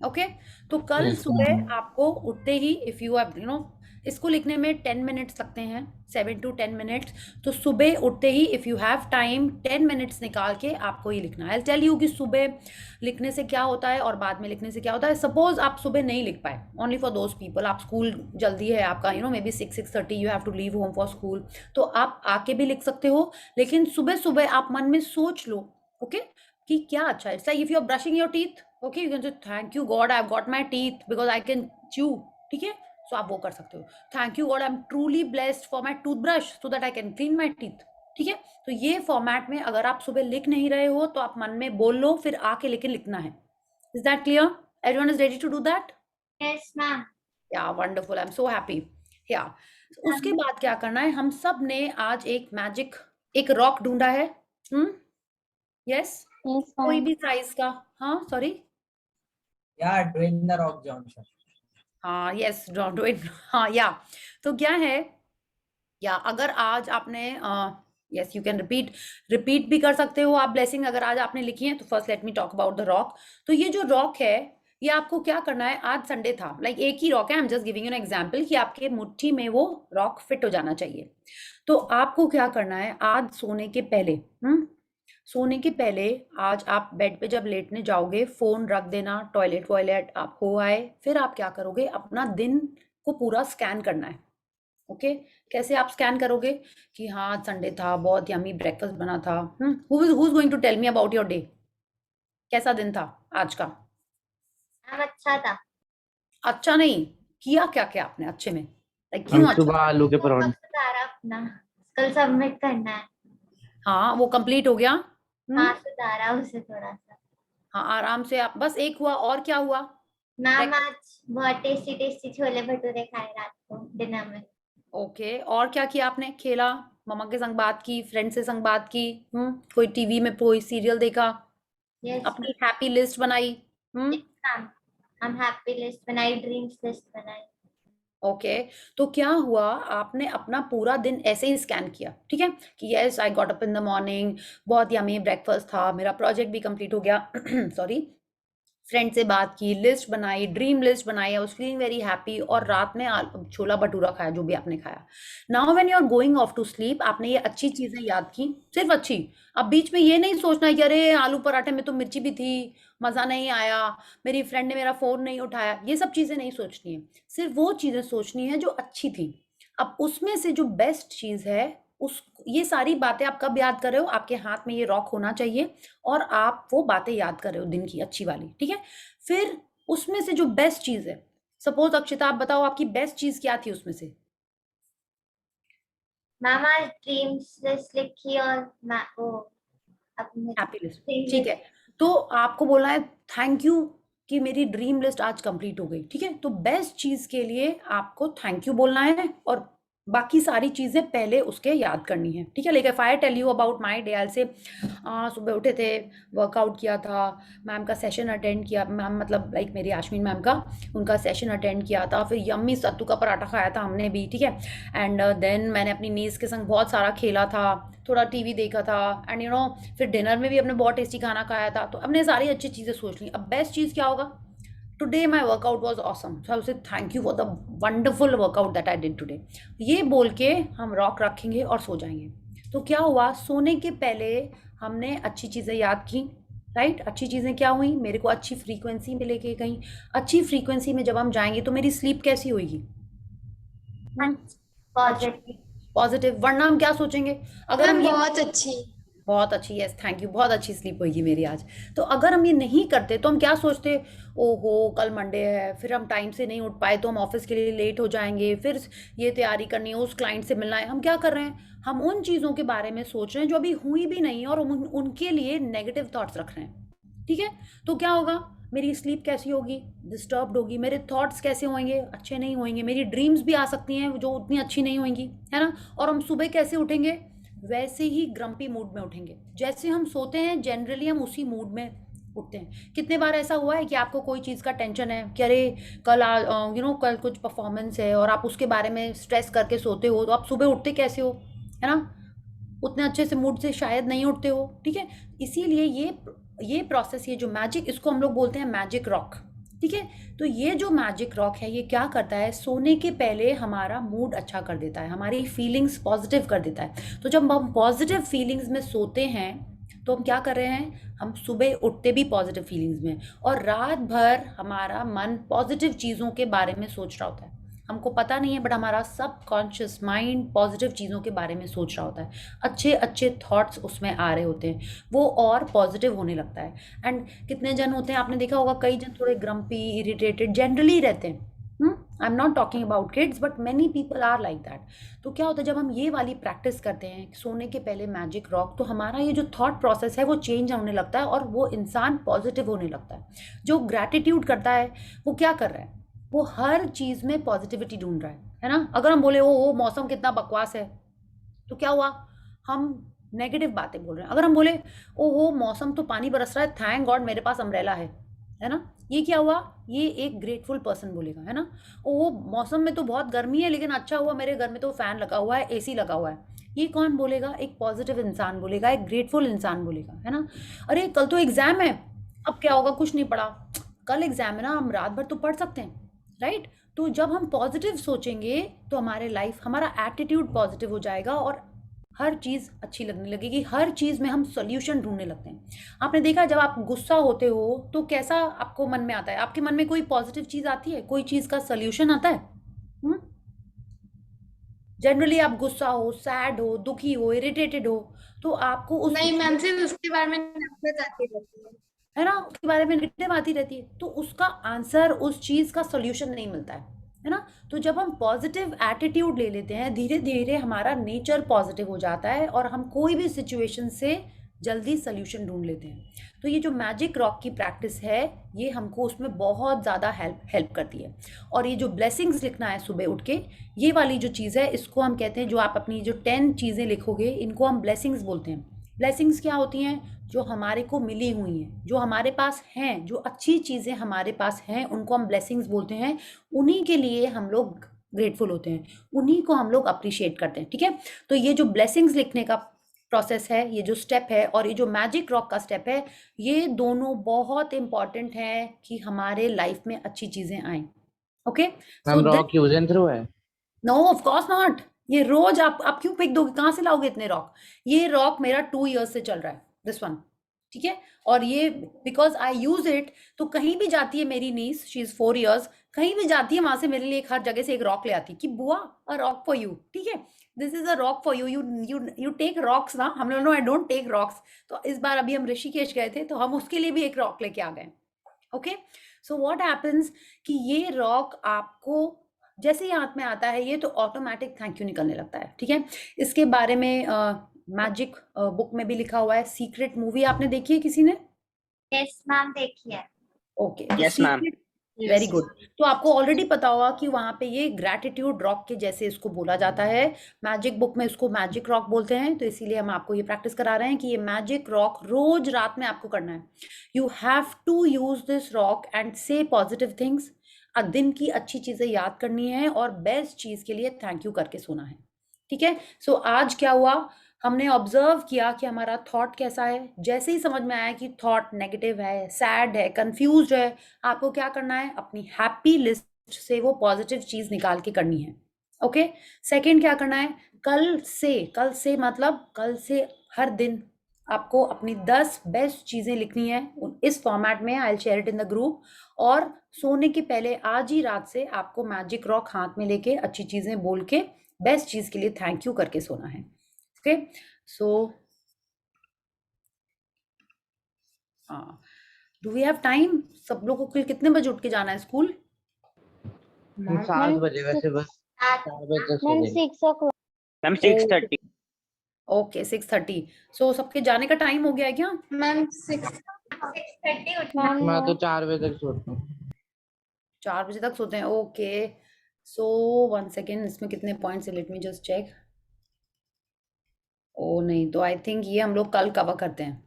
ओके तो कल सुबह आपको उठते ही, इफ़ यू हैव इसको लिखने में 10 मिनट्स लगते हैं, 7 to 10 मिनट्स। तो सुबह उठते ही if you have time 10 minutes निकाल के आपको ये लिखना है। आई टेल यू कि सुबह लिखने से क्या होता है और बाद में लिखने से क्या होता है। सपोज आप सुबह नहीं लिख पाए, ओनली फॉर दोज पीपल, आप स्कूल जल्दी है आपका, may be 6-6:30 you have to leave home for school, तो आप आके भी लिख सकते हो। लेकिन सुबह सुबह आप मन में सोच लो, ओके कि क्या अच्छा है। It's like if you are brushing your teeth, okay you can say thank you God I have got my teeth because I can chew, ठीक है? सो आप वो कर सकते हो। Thank you God I am truly blessed for my toothbrush so that I can clean my teeth, ठीक है? तो ये फॉर्मेट में अगर आप सुबह लिख नहीं रहे हो तो आप मन में बोल लो, फिर आके लेकिन लिखना है, Is that clear? Everyone is ready to do that? Yes, ma'am. Yeah, wonderful. I'm so happy. Yeah. उसके बाद क्या करना है, हम सब ने आज एक रॉक ढूंढा है. यस, Yes, कोई ma'am. भी साइज का. हाँ, sorry. Yeah, Dwayne the Rock Johnson. हाँ, यस, डू इट. हाँ, या तो क्या है, या अगर आज आपने यस, यू कैन रिपीट भी कर सकते हो आप ब्लेसिंग, अगर आज आपने लिखी है. तो first let me talk about the rock. तो ये जो रॉक है, ये आपको क्या करना है, आज संडे था, लाइक एक ही रॉक है, I am just giving you an example कि आपके मुट्ठी में वो रॉक फिट हो जाना चाहिए. तो आपको क्या करना है, आज सोने के पहले आज आप बेड पे जब लेटने जाओगे, फोन रख देना, टॉयलेट आप हो आए, फिर आप क्या करोगे, अपना दिन को पूरा स्कैन करना है. ओके, कैसे आप स्कैन करोगे कि हाँ संडे था, बहुत यमी ब्रेकफास्ट बना था. Who is going to tell me about your day? कैसा दिन था आज का? मैम अच्छा था. अच्छा नहीं किया, क्या क्या आपने अच्छे में, लाइक हम क्यों अच्छा? सुबह आलू के पराठे. सुधारा अपना, कल सबमिट करना है. हाँ, वो कंप्लीट हो गया. हाँ, सुधारा उसे थोड़ा सा. हाँ, आराम से आप, बस एक हुआ, और क्या हुआ? मैम आज बहुत टेस्टी टेस्टी छोले भटूरे खाए रात को डिनर में. ओके, और क्या किया आपने? खेला, मम्मा के संग बात की, फ्रेंड से संग बात की, कोई टीवी में कोई सीरियल देखा, यस अपनी हैप्पी लिस्ट बनाई. मैम. हम हैप्पी लिस्ट बनाई, ड्रीम्स लिस्ट बनाई. ओके, तो क्या हुआ, आपने अपना पूरा दिन ऐसे ही स्कैन किया, ठीक है, कि yes I got up in the morning, बहुत यमी ब्रेकफास्ट था, मेरा प्रोजेक्ट भी कंप्लीट हो गया, सॉरी, फ्रेंड से बात की, लिस्ट बनाई, ड्रीम लिस्ट बनाई, I was feeling very happy, और रात में छोला भटूरा खाया, जो भी आपने खाया. Now when you are going off to sleep, आपने ये अच्छी चीजें याद की, सिर्फ अच्छी. अब बीच में ये नहीं सोचना है कि अरे आलू पराठे में तो मिर्ची भी थी, मजा नहीं आया, मेरी फ्रेंड ने मेरा फोन नहीं उठाया, ये सब चीजें नहीं सोचनी है. सिर्फ वो चीजें सोचनी है जो अच्छी थी. अब उसमें से जो बेस्ट चीज है, उस ये सारी बातें आप कब याद कर रहे हो, आपके हाथ में ये रॉक होना चाहिए, और आप वो बातें याद कर रहे हो दिन की अच्छी वाली, ठीक है. फिर उसमें से जो बेस्ट चीज है, सपोज अक्षिता आप बताओ आपकी बेस्ट चीज क्या थी उसमें से? मैम आज ड्रीम्स लिस्ट लिखी और वो अपने हैप्पी लिस्ट, ठीक है. तो आपको बोलना है थैंक यू कि मेरी ड्रीम लिस्ट आज कंप्लीट हो गई, ठीक है. तो बेस्ट चीज के लिए आपको थैंक यू बोलना है, और बाकी सारी चीजें पहले उसके याद करनी है, ठीक है. Like if I tell you about my day, आई से सुबह उठे थे, वर्कआउट किया था, मैम का सेशन अटेंड किया, मैम मतलब लाइक मेरी आश्विन मैम का, उनका सेशन अटेंड किया था, फिर यम्मी सत्तू का पराठा खाया था हमने भी, ठीक है. एंड देन मैंने अपनी नीज के संग बहुत सारा खेला था, थोड़ा टीवी देखा था, एंड फिर डिनर में भी अपने बहुत टेस्टी खाना खाया था. तो हमने सारी अच्छी चीज़ें सोच ली. अब बेस्ट चीज़ क्या होगा? Today my workout was awesome, सो आई से thank you for the wonderful workout that I did today. ये बोल के हम रॉक रखेंगे और सो जाएंगे. तो क्या हुआ, सोने के पहले हमने अच्छी चीज़ें याद की, राइट. अच्छी चीज़ें क्या हुई, मेरे को अच्छी फ्रीक्वेंसी में लेके गई. अच्छी फ्रीक्वेंसी में जब हम जाएंगे तो मेरी स्लीप कैसी होगी? पॉजिटिव. वरना हम क्या सोचेंगे, अगर हम बहुत अच्छी, यस थैंक यू, बहुत अच्छी स्लीप होगी मेरी आज. तो अगर हम ये नहीं करते तो हम क्या सोचते, ओहो कल मंडे है, फिर हम टाइम से नहीं उठ पाए तो हम ऑफिस के लिए लेट हो जाएंगे, फिर ये तैयारी करनी है, उस क्लाइंट से मिलना है. हम क्या कर रहे हैं, हम उन चीज़ों के बारे में सोच रहे हैं जो अभी हुई भी नहीं है, और उनके लिए नेगेटिव थॉट्स रख रहे हैं, ठीक है. तो क्या होगा, मेरी स्लीप कैसी होगी, डिस्टर्ब्ड होगी, मेरे थॉट्स कैसे होंगे, अच्छे नहीं होंगे, मेरी ड्रीम्स भी आ सकती हैं जो उतनी अच्छी नहीं होंगी, है ना. और हम सुबह कैसे उठेंगे, वैसे ही ग्रम्पी मूड में उठेंगे. जैसे हम सोते हैं जनरली हम उसी मूड में उठते हैं. कितने बार ऐसा हुआ है कि आपको कोई चीज़ का टेंशन है कि अरे कल कल कुछ परफॉर्मेंस है, और आप उसके बारे में स्ट्रेस करके सोते हो, तो आप सुबह उठते कैसे हो, है ना, उतने अच्छे से मूड से शायद नहीं उठते हो, ठीक है. इसीलिए ये प्रोसेस, ये जो मैजिक, इसको हम लोग बोलते हैं मैजिक रॉक, ठीक है. तो ये जो मैजिक रॉक है, ये क्या करता है, सोने के पहले हमारा मूड अच्छा कर देता है, हमारी फीलिंग्स पॉजिटिव कर देता है. तो जब हम पॉजिटिव फीलिंग्स में सोते हैं तो हम क्या कर रहे हैं, हम सुबह उठते भी पॉजिटिव फीलिंग्स में, और रात भर हमारा मन पॉजिटिव चीज़ों के बारे में सोच रहा होता है. हमको पता नहीं है, बट हमारा सबकॉन्शियस माइंड पॉजिटिव चीज़ों के बारे में सोच रहा होता है, अच्छे अच्छे थॉट्स उसमें आ रहे होते हैं, वो और पॉजिटिव होने लगता है. एंड कितने जन होते हैं, आपने देखा होगा, कई जन थोड़े ग्रम्पी, इरिटेटेड जनरली रहते हैं. I am not talking about kids but many people are like that. तो क्या होता है जब हम ये वाली प्रैक्टिस करते हैं सोने के पहले मैजिक रॉक, तो हमारा ये जो थॉट प्रोसेस है वो चेंज होने लगता है और वो इंसान पॉजिटिव होने लगता है। जो ग्रैटिट्यूड करता है वो क्या कर रहा है, वो हर चीज़ में पॉजिटिविटी ढूंढ रहा है ना। अगर हम बोले ओ मौसम कितना बकवास है, तो क्या हुआ, हम नेगेटिव बातें बोल रहे हैं। अगर हम बोले ओहो मौसम तो पानी बरस रहा है, थैंक गॉड मेरे पास अम्ब्रेला है ना, ये क्या हुआ, ये एक ग्रेटफुल पर्सन बोलेगा, है ना। ओहो मौसम में तो बहुत गर्मी है लेकिन अच्छा हुआ मेरे घर में तो फैन लगा हुआ है, एसी लगा हुआ है। ये कौन बोलेगा, एक पॉजिटिव इंसान बोलेगा, एक ग्रेटफुल इंसान बोलेगा, है ना। अरे कल तो एग्जाम है, अब क्या होगा, कुछ नहीं पढ़ा, कल एग्जाम है ना, हम रात भर तो पढ़ सकते हैं, राइट। तो जब हम पॉजिटिव सोचेंगे तो हमारे लाइफ, हमारा एटीट्यूड पॉजिटिव हो जाएगा और हर चीज़ अच्छी लगने लगेगी, हर चीज़ में हम सॉल्यूशन ढूंढने लगते हैं। आपने देखा जब आप गुस्सा होते हो तो कैसा आपको मन में आता है, आपके मन में कोई पॉजिटिव चीज़ आती है, कोई चीज़ का सॉल्यूशन आता है? जनरली आप गुस्सा हो, सैड हो, दुखी हो, इरिटेटेड हो, तो आपको उस नहीं मैम, सिर्फ उसके बारे में नफरत आती रहती है ना, उसके बारे में नेगेटिव आती रहती है, तो उसका आंसर, उस चीज़ का सॉल्यूशन नहीं मिलता है ना। तो जब हम पॉजिटिव एटीट्यूड ले लेते हैं, धीरे धीरे हमारा नेचर पॉजिटिव हो जाता है और हम कोई भी सिचुएशन से जल्दी सॉल्यूशन ढूंढ लेते हैं। तो ये जो मैजिक रॉक की प्रैक्टिस है ये हमको उसमें बहुत ज़्यादा हेल्प करती है। और ये जो ब्लेसिंग्स लिखना है सुबह उठ के, ये वाली जो चीज़ है इसको हम कहते हैं, जो आप अपनी जो 10 चीज़ें लिखोगे इनको हम ब्लेसिंग्स बोलते हैं। ब्लेसिंग्स क्या होती हैं, जो हमारे को मिली हुई हैं, जो हमारे पास हैं, जो अच्छी चीज़ें हमारे पास हैं उनको हम ब्लेसिंग्स बोलते हैं। उन्हीं के लिए हम लोग ग्रेटफुल होते हैं, उन्हीं को हम लोग अप्रिशिएट करते हैं, ठीक है। तो ये जो ब्लेसिंग्स लिखने का प्रोसेस है, ये जो स्टेप है और ये जो मैजिक रॉक का स्टेप है, ये दोनों बहुत इंपॉर्टेंट है कि हमारे लाइफ में अच्छी चीज़ें आएँ। Okay, ma'am rock use and throw है? No of course not. ये रोज आप क्यों फेंक दोगे, कहाँ से लाओगे इतने रॉक? ये रॉक मेरा 2 इयर्स से चल रहा है, दिस वन, ठीक है। और ये बिकॉज आई यूज इट, तो कहीं भी जाती है मेरी नीस, शी इज 4 इयर्स, कहीं भी जाती है वहां से मेरे लिए एक हर जगह से एक रॉक ले आती कि बुआ अ रॉक फॉर यू, ठीक है, this is a rock for you, you take rocks ना। हम लोग no I don't take rocks. तो इस बार अभी हम ऋषिकेश गए थे तो हम उसके लिए भी एक रॉक लेके आ गए। ओके, सो व्हाट हैपेंस कि ये रॉक आपको जैसे ही हाथ में आता है ये तो ऑटोमेटिक थैंक यू निकलने लगता है, ठीक है। इसके बारे में मैजिक बुक में भी लिखा हुआ है। सीक्रेट मूवी आपने देखी है किसी ने? यस मैम, देखिए। Okay, Yes, ma'am. Very good. तो आपको ऑलरेडी पता होगा कि वहां पे ये ग्रैटिट्यूड रॉक के जैसे इसको बोला जाता है। मैजिक बुक में इसको मैजिक रॉक बोलते हैं, तो इसीलिए हम आपको ये प्रैक्टिस करा रहे हैं कि ये मैजिक रॉक रोज रात में आपको करना है। You have to use this rock and say positive things. दिन की अच्छी चीजें याद करनी है और बेस्ट चीज के लिए थैंक यू करके सोना है, ठीक है। सो आज क्या हुआ, हमने ऑब्जर्व किया कि हमारा थॉट कैसा है। जैसे ही समझ में आया कि थॉट नेगेटिव है, सैड है, कंफ्यूज्ड है, आपको क्या करना है, अपनी हैप्पी लिस्ट से वो पॉजिटिव चीज निकाल के करनी है। ओके, सेकंड क्या करना है, कल से मतलब कल से हर दिन आपको अपनी 10 बेस्ट चीजें लिखनी है इस फॉर्मेट में। I will share it in the group. और सोने के पहले आज ही रात से आपको मैजिक रॉक हाथ में लेके अच्छी चीजें बोल के बेस्ट चीज के लिए थैंक यू करके सोना है। Okay, so do we have time? सब लोगों को कितने बजे उठ के जाना है स्कूल? 7 बजे वैसे, बस 4 बजे तक सो मैम जाएंगे। 6 o'clock. मैम 6:30. ओके, 6:30। सो सबके जाने का टाइम हो गया है क्या? है मैम। 6:30 उठना। मैम मैं तो 4 बजे तक सोता हूँ। 4 बजे तक सोते हैं, ओके। सो 1 सेकेंड, इसमें कितने पॉइंट्स है, लेट मी जस्ट चेक। ओ नहीं, तो आई थिंक ये हम लोग कल कवर करते हैं,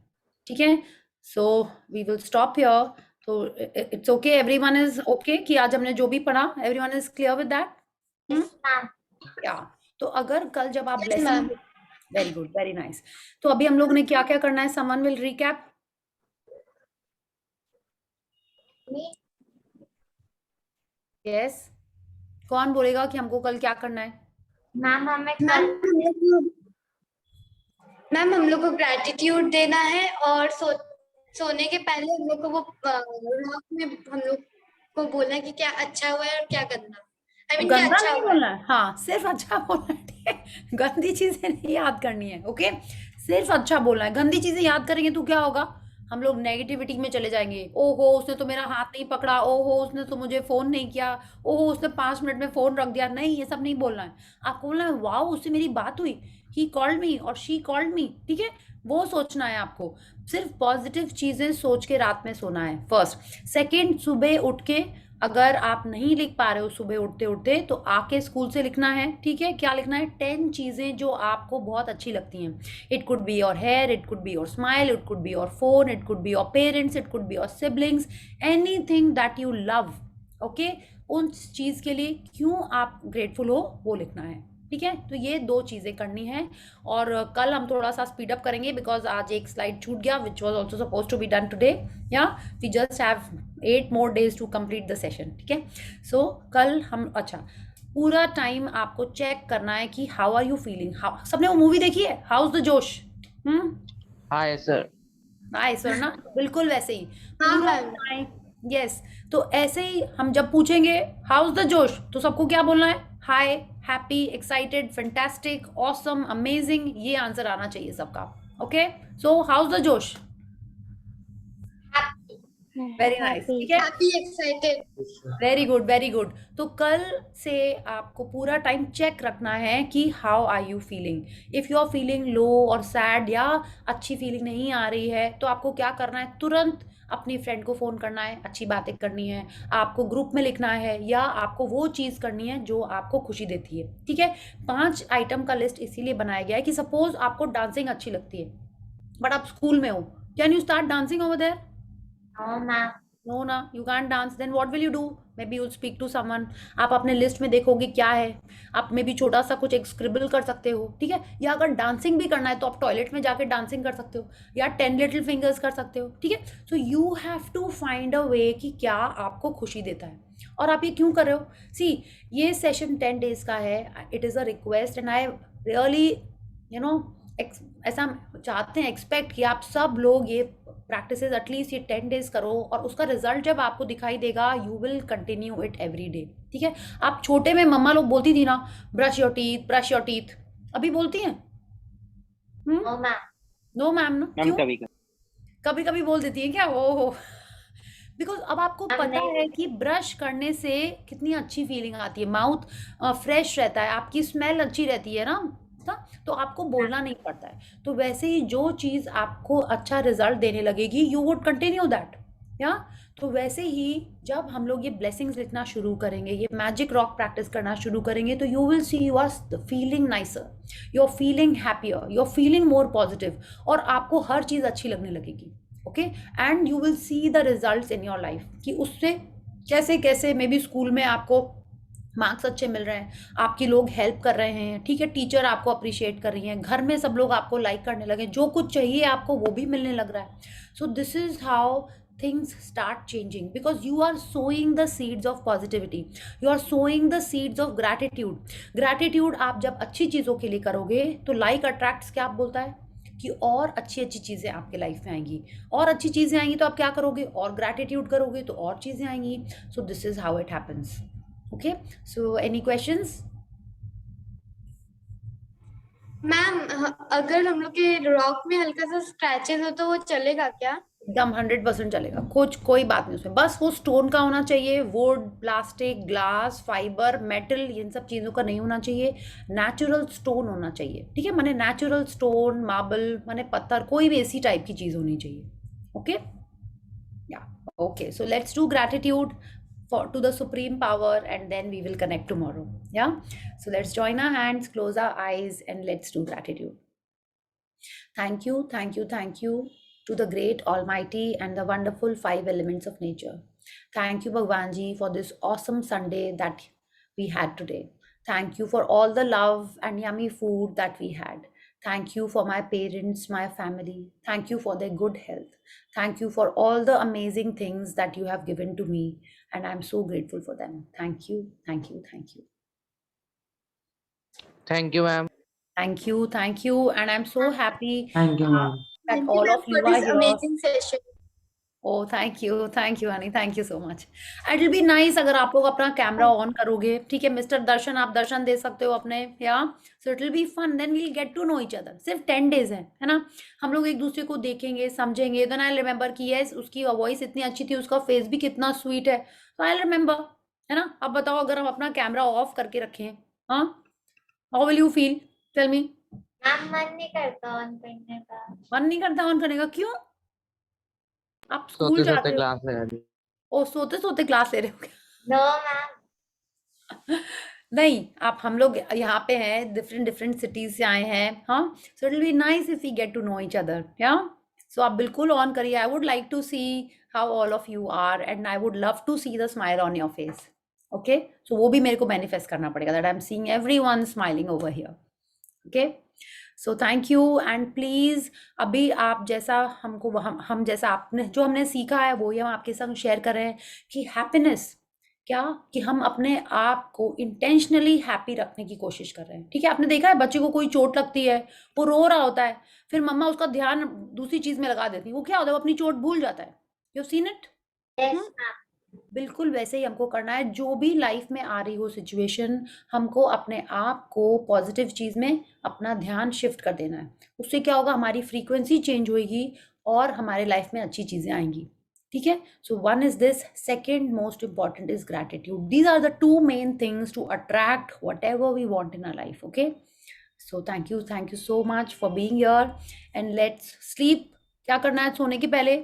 ठीक है। सो वी विल स्टॉप हियर। तो it's okay, everyone is okay कि आज हमने जो भी पढ़ा, everyone is clear with that? Ma'am, या तो अगर कल जब आप Yes, blessing, ma'am. Very good, very nice. तो अभी हम लोग ने क्या क्या करना है, समवन विल रिकैप? यस, कौन बोलेगा कि हमको कल क्या करना है? मैम हमें मैम कल मैम हम लोग को ग्रैटिट्यूड देना है और सोने के पहले हम लोग को वो रॉक में हम लोग को बोलना है कि क्या अच्छा हुआ है और क्या गंदा। आई मीन क्या गंदा अच्छा नहीं हुआ है। बोलना है, हाँ सिर्फ अच्छा बोलना है, ठीक है। गंदी चीजें नहीं याद करनी है, ओके, सिर्फ अच्छा बोलना है। गंदी चीजें याद करेंगे तो क्या होगा, हम लोग नेगेटिविटी में चले जाएंगे। ओहो उसने तो मेरा हाथ नहीं पकड़ा, ओहो उसने तो मुझे फोन नहीं किया, ओहो उसने 5 मिनट में फोन रख दिया। नहीं, ये सब नहीं बोलना है। आपको बोलना है वाओ उससे मेरी बात हुई, ही कॉल्ड मी और शी कॉल्ड मी। ठीक है, वो सोचना है आपको। सिर्फ पॉजिटिव चीजें सोच के रात में सोना है, फर्स्ट। सेकेंड, सुबह उठ के अगर आप नहीं लिख पा रहे हो सुबह उठते उठते, तो आके स्कूल से लिखना है। ठीक है, क्या लिखना है? 10 चीजें जो आपको बहुत अच्छी लगती हैं। It could be your hair, it could be your smile, it could be your phone, it could be your parents, it could be your siblings, anything that you love. Okay, उन चीज के लिए क्यों आप ग्रेटफुल हो वो लिखना है। ठीक है, तो ये 2 चीजें करनी है। और कल हम थोड़ा सा स्पीड अप करेंगे बिकॉज आज एक स्लाइड छूट गया which was also suppose to be done today. या we just have 8 more days to complete the session. ठीक है, सो कल हम, अच्छा, पूरा टाइम आपको चेक करना है कि हाउ आर यू फीलिंग। सबने वो मूवी देखी है हाउस द जोश? Hi sir. हाय सर ना, बिल्कुल वैसे ही हाँ पूरा मैम। टाइम। यस, तो ऐसे ही हम जब पूछेंगे हाउस द जोश, तो सबको क्या बोलना है? हाय, happy, excited, fantastic, awesome, amazing, ये आंसर आना चाहिए सबका। ओके, सो हाउस द जोश? Very nice. ठीक है, happy, excited. Very good, very good. तो कल से आपको पूरा टाइम चेक रखना है कि how are you feeling. If you are feeling low और सैड या अच्छी फीलिंग नहीं आ रही है, तो आपको क्या करना है? तुरंत अपनी फ्रेंड को फ़ोन करना है, अच्छी बातें करनी है, आपको ग्रुप में लिखना है, या आपको वो चीज़ करनी है जो आपको खुशी देती है। ठीक है, 5 आइटम का लिस्ट इसीलिए बनाया गया है कि सपोज आपको डांसिंग अच्छी लगती है बट आप स्कूल में हो, can you start dancing over there? No ma'am. No ना, you can dance. Then what will you do? May be you'll speak to someone. आप अपने लिस्ट में देखोगे क्या है, आप मे बी छोटा सा कुछ एक स्क्रिबल कर सकते हो। ठीक है, या अगर डांसिंग भी करना है तो आप टॉयलेट में जाके डांसिंग कर सकते हो, या 10 लिटिल फिंगर्स कर सकते हो। ठीक है, so you have to find a वे कि क्या आपको खुशी देता है और आप ये क्यों कर रहे हो। सी, ये सेशन 10 डेज का है, it is a request and I really you know ऐसा चाहते हैं, एक्सपेक्ट कि आप सब लोग ये प्रैक्टिसेस एटलीस्ट ये 10 डेज करो, और उसका रिजल्ट जब आपको दिखाई देगा you will continue it every day. ठीक है, आप छोटे में मम्मा लोग बोलती थी ना, brush your teeth, brush your teeth, अभी बोलती हैं? No ma'am. नो मैम ना, मैम क्यों? कभी कभी कभी बोल देती है क्या? ओ हो, बिकॉज अब आपको मैम पता नहीं। है कि ब्रश करने से कितनी अच्छी फीलिंग आती है, माउथ फ्रेश रहता है, आपकी स्मेल अच्छी रहती है ना, तो आपको बोलना नहीं पड़ता है। तो वैसे ही जो चीज़ आपको अच्छा रिजल्ट देने लगेगी यू वुड कंटिन्यू दैट। या तो वैसे ही जब हम लोग ये ब्लेसिंग्स लिखना शुरू करेंगे, ये मैजिक रॉक प्रैक्टिस करना शुरू करेंगे, तो you will see you are feeling nicer, you are feeling happier, you are feeling more positive, और आपको हर चीज़ अच्छी लगने लगेगी। Okay, and you will see the results in your life कि उससे कैसे कैसे मे बी स्कूल में आपको मार्क्स अच्छे मिल रहे हैं, आपके लोग हेल्प कर रहे हैं। ठीक है, टीचर आपको अप्रिशिएट कर रही हैं, घर में सब लोग आपको लाइक करने लगे, जो कुछ चाहिए आपको वो भी मिलने लग रहा है। So this is how things start changing because you are sowing the seeds of positivity, you are sowing the seeds of gratitude आप जब अच्छी चीज़ों के लिए करोगे तो like attracts, क्या आप बोलता है कि और अच्छी अच्छी चीज़ें आपके लाइफ में आएंगी, और अच्छी चीज़ें आएंगी तो आप क्या करोगे? और ग्रैटिट्यूड करोगे तो और चीज़ें आएंगी। So this is how it happens. Okay, so any questions? Ma'am अगर हम लोग के रॉक में हल्का सा स्क्रैचेस हो तो वो चलेगा क्या? एकदम 100% चलेगा, कुछ कोई बात नहीं उसमें, बस वो स्टोन का होना चाहिए। Would, plastic, glass, fibre, metal, इन सब चीज़ों का नहीं होना चाहिए, नेचुरल स्टोन होना चाहिए। ठीक है, माने नेचुरल स्टोन, मार्बल माने पत्थर, कोई भी ऐसी टाइप की चीज़ होनी चाहिए। ओके, या okay, so let's do gratitude to the supreme power, and then we will connect tomorrow. Yeah, so let's join our hands, close our eyes, and let's do gratitude. Thank you, thank you, thank you to the great almighty and the wonderful 5 elements of nature. Thank you Bhagwan ji for this awesome Sunday that we had today. Thank you for all the love and yummy food that we had. Thank you for my parents, my family. Thank you for their good health. Thank you for all the amazing things that you have given to me, and I'm so grateful for them. Thank you, thank you, thank you. Thank you, ma'am. Thank you, and I'm so happy Thank you, ma'am. that Thank you all ma'am of you for are this here. amazing session. Oh thank you Honey, thank you so much. It will be nice अगर आप लोग अपना कैमरा ऑन करोगे, ठीक है मिस्टर दर्शन, आप दर्शन दे सकते हो अपने, या so it will be fun, then we'll get to know each other. सिर्फ 10 डेज है ना, हम लोग एक दूसरे को देखेंगे समझेंगे, देन आई रिमेम्बर कि यस उसकी वॉइस इतनी अच्छी थी, उसका फेस भी कितना स्वीट है, तो आई रिमेम्बर, है ना। अब बताओ अगर हम अपना कैमरा ऑफ करके रखें, हाँ, how will you feel, tell me. Ma'am मन नहीं करता ऑन करने का। मन नहीं करता ऑन करने का, क्यों? आप स्कूल सोते सोते जाते हो? क्लास लगा दी। ओ सोते सोते क्लास ले रहे हो क्या? No ma'am. नहीं, आप हम लोग यहाँ पे हैं, डिफरेंट डिफरेंट सिटीज से आए हैं, हाँ, so it will be nice if we get to know each other, या सो आप बिल्कुल ऑन करिए। I would like to see how all of you are and I would love to see the smile on your face. Okay, so वो भी मेरे को मैनिफेस्ट करना पड़ेगा that I am seeing everyone smiling over here. Okay, so thank you and please अभी आप जैसा हमको हम जैसा आपने जो हमने सीखा है वो ही हम आपके संग शेयर कर रहे हैं कि हैप्पीनेस क्या, कि हम अपने आप को इंटेंशनली हैप्पी रखने की कोशिश कर रहे हैं। ठीक है, आपने देखा है बच्चे को कोई चोट लगती है, वो रो रहा होता है, फिर मम्मा उसका ध्यान दूसरी चीज में लगा देती है, वो क्या होता है, वो अपनी चोट भूल जाता है। You seen it? Yes ma'am. बिल्कुल वैसे ही हमको करना है, जो भी लाइफ में आ रही हो सिचुएशन, हमको अपने आप को पॉजिटिव चीज में अपना ध्यान शिफ्ट कर देना है। उससे क्या होगा, हमारी फ्रीक्वेंसी चेंज होगी और हमारे लाइफ में अच्छी चीजें आएंगी। ठीक है, so one is this, second most important is gratitude. These are the two main things to attract whatever we want in our life. Okay, so thank you so much for being here and let's sleep. क्या करना है सोने के पहले?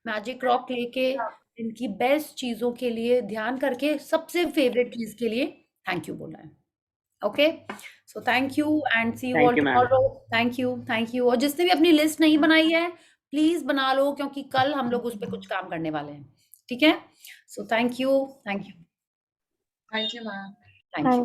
मैजिक रॉक लेके इनकी बेस्ट चीजों के लिए ध्यान करके सबसे फेवरेट चीज के लिए थैंक यू बोला है। Okay, so thank you and see you all Thank you, ma'am. Tomorrow. Thank you. और जिसने भी अपनी लिस्ट नहीं बनाई है प्लीज बना लो, क्योंकि कल हम लोग उस पर कुछ काम करने वाले हैं। ठीक है, सो thank you thank you ma'am. Thank you.